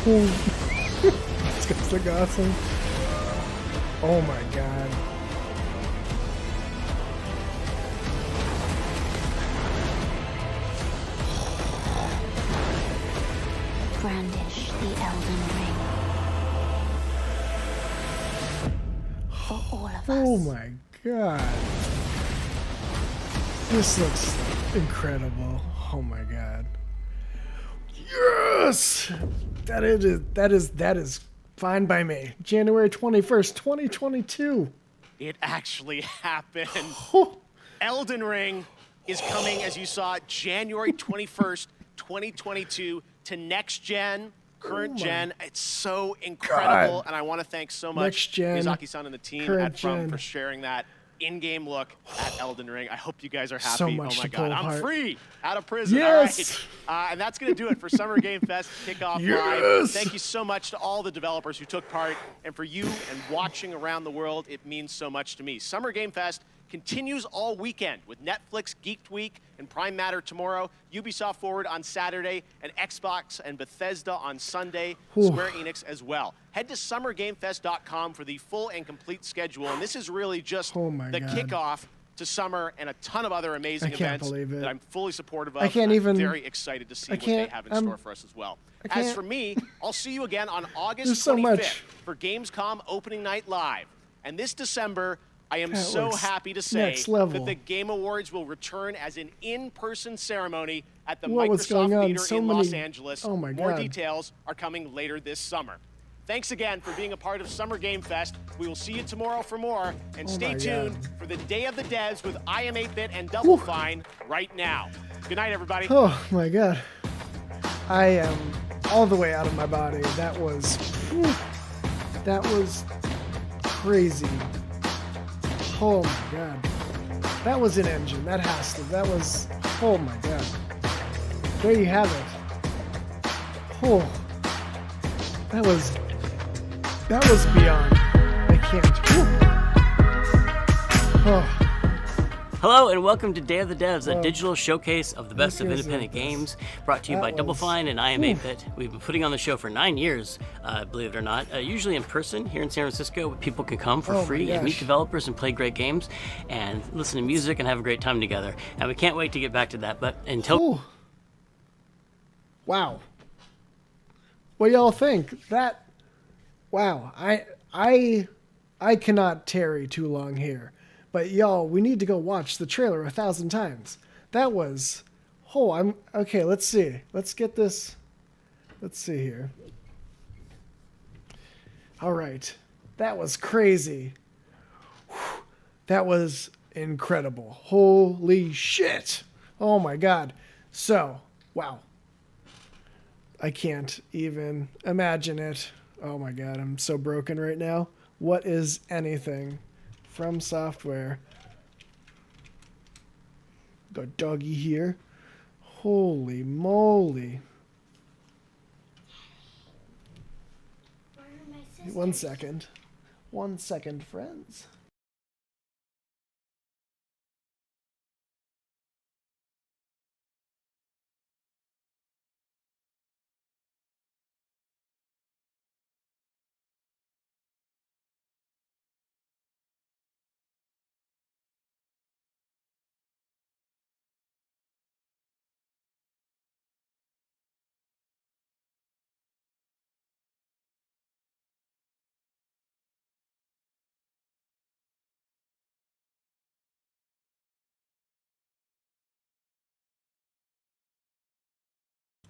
This guy's look awesome. Oh my God. Brandish the Elden Ring. For all of us. Oh my God. This looks incredible. Oh my God. Yes! That is fine by me. January 21st, 2022. It actually happened. Elden Ring is coming, as you saw, January 21st, 2022 to next gen, current gen. It's so incredible, and I want to thank so much Miyazaki-san and the team at From for sharing that in-game look at Elden Ring. I hope you guys are happy. So much oh my to God, pull I'm apart. free, out of prison. Yes! All right. And that's going to do it for Summer Game Fest Kickoff Live. Yes! Thank you so much to all the developers who took part, and for you and watching around the world, it means so much to me. Summer Game Fest continues all weekend with Netflix Geeked Week and Prime Matter tomorrow, Ubisoft Forward on Saturday, and Xbox and Bethesda on Sunday, Square Enix as well. Head to summergamefest.com for the full and complete schedule, and this is really just the kickoff to summer and a ton of other amazing events that I'm fully supportive of. I can't even. I'm very excited to see what they have in store for us as well. As for me, I'll see you again on August 25th for Gamescom Opening Night Live. And this December, I am That so looks happy to say next level. that the Game Awards will return as an in-person ceremony at the What was going Microsoft on? Theater So in many- Los Angeles. Oh my More God. details are coming later this summer. Thanks again for being a part of Summer Game Fest. We will see you tomorrow for more. And Oh stay my tuned God. for the Day of the Devs with I Am 8-Bit and Double Fine right now. Good night, everybody. Oh my god. I am all the way out of my body. That was crazy. Oh my god. That was an engine. That has to. That was, oh my god. There you have it. Oh. That was beyond. I can't. Oh. Hello and welcome to Day of the Devs, a digital showcase of the best of independent games, brought to you by Double Fine and I Am 8-Bit. We've been putting on the show for 9 years, believe it or not, usually in person here in San Francisco. People can come for free and meet developers and play great games and listen to music and have a great time together. And we can't wait to get back to that, but until... Wow. What y'all think? That, wow, I cannot tarry too long here. But y'all, we need to go watch the trailer 1,000 times. That was, okay, let's see. Let's get this. Let's see here. All right. That was crazy. Whew. That was incredible. Holy shit. Oh my God. So, wow. I can't even imagine it. Oh my God, I'm so broken right now. What is anything? From Software. Got doggy here. Holy moly. 1 second. 1 second, friends.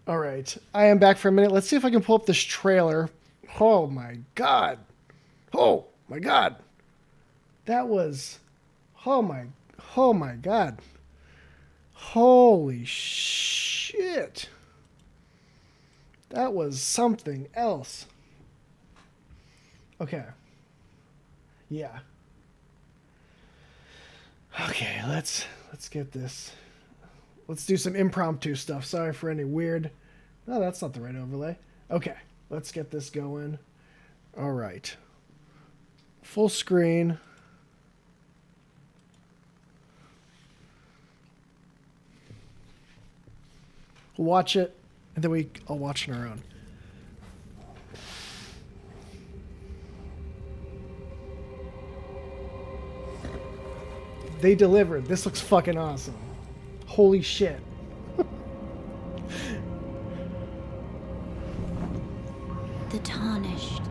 All right, I am back for a minute. Let's see if I can pull up this trailer. Oh my God. Oh my God. That was, oh my God. Holy shit. That was something else. Okay. Yeah. Okay, let's get this. Let's do some impromptu stuff. Sorry for any weird... No, that's not the right overlay. Okay, let's get this going. All right. Full screen. We'll watch it, and then I'll watch on our own. They delivered. This looks fucking awesome. Holy shit. The Tarnished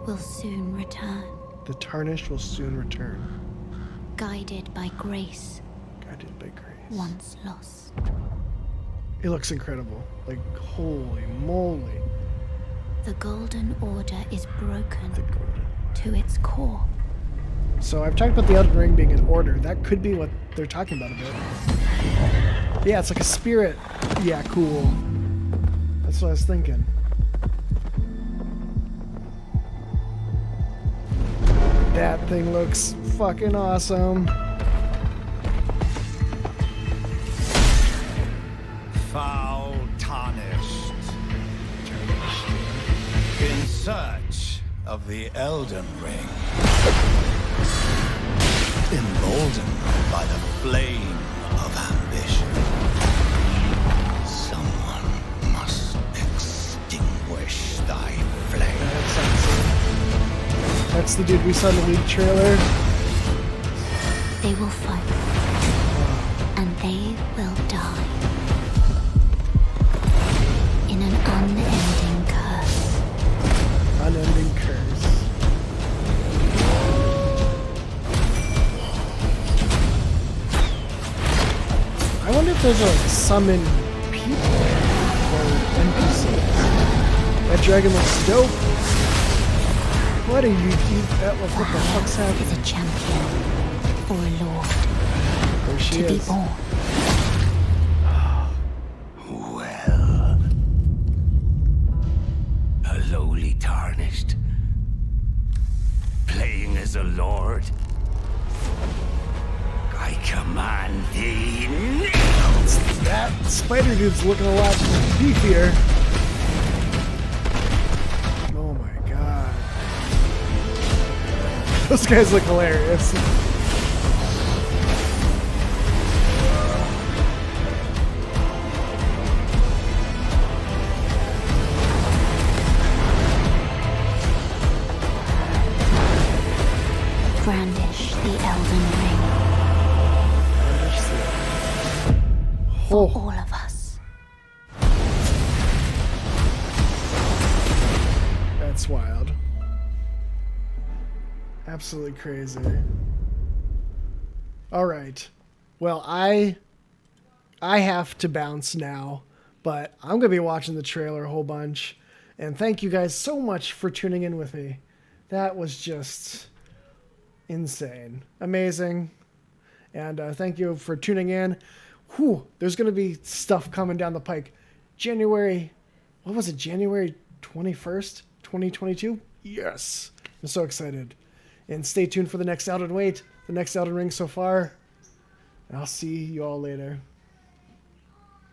will soon return, The Tarnished will soon return. guided by grace, Guided by grace. once lost. It looks incredible. Like, holy moly. The Golden Order is broken to its core. So I've talked about the Elden Ring being an order. That could be what they're talking about a bit. Yeah, it's like a spirit. Yeah, cool. That's what I was thinking. That thing looks fucking awesome. Foul tarnished. In search of the Elden Ring. Emboldened by the flame of ambition. Someone must extinguish thy flame. That's the dude we saw in the lead trailer. They will fight, and they will die. In an unending curse. Unending curse. those are like summon people or NPCs. That dragon looks dope. What are you? What the fuck's happening? Is a champion or a lord. There she to is. be born. Well, a lowly tarnished, playing as a lord. I command thee nails. That spider dude's looking a lot beefier. Oh my god. Those guys look hilarious. Brandish the Elden Ring. For all of us. That's wild. Absolutely crazy. All right. Well, I have to bounce now, but I'm going to be watching the trailer a whole bunch. And thank you guys so much for tuning in with me. That was just insane. Amazing. And thank you for tuning in. Whew, there's going to be stuff coming down the pike. January 21st, 2022? Yes. I'm so excited. And stay tuned for the next Elden Ring so far. And I'll see you all later.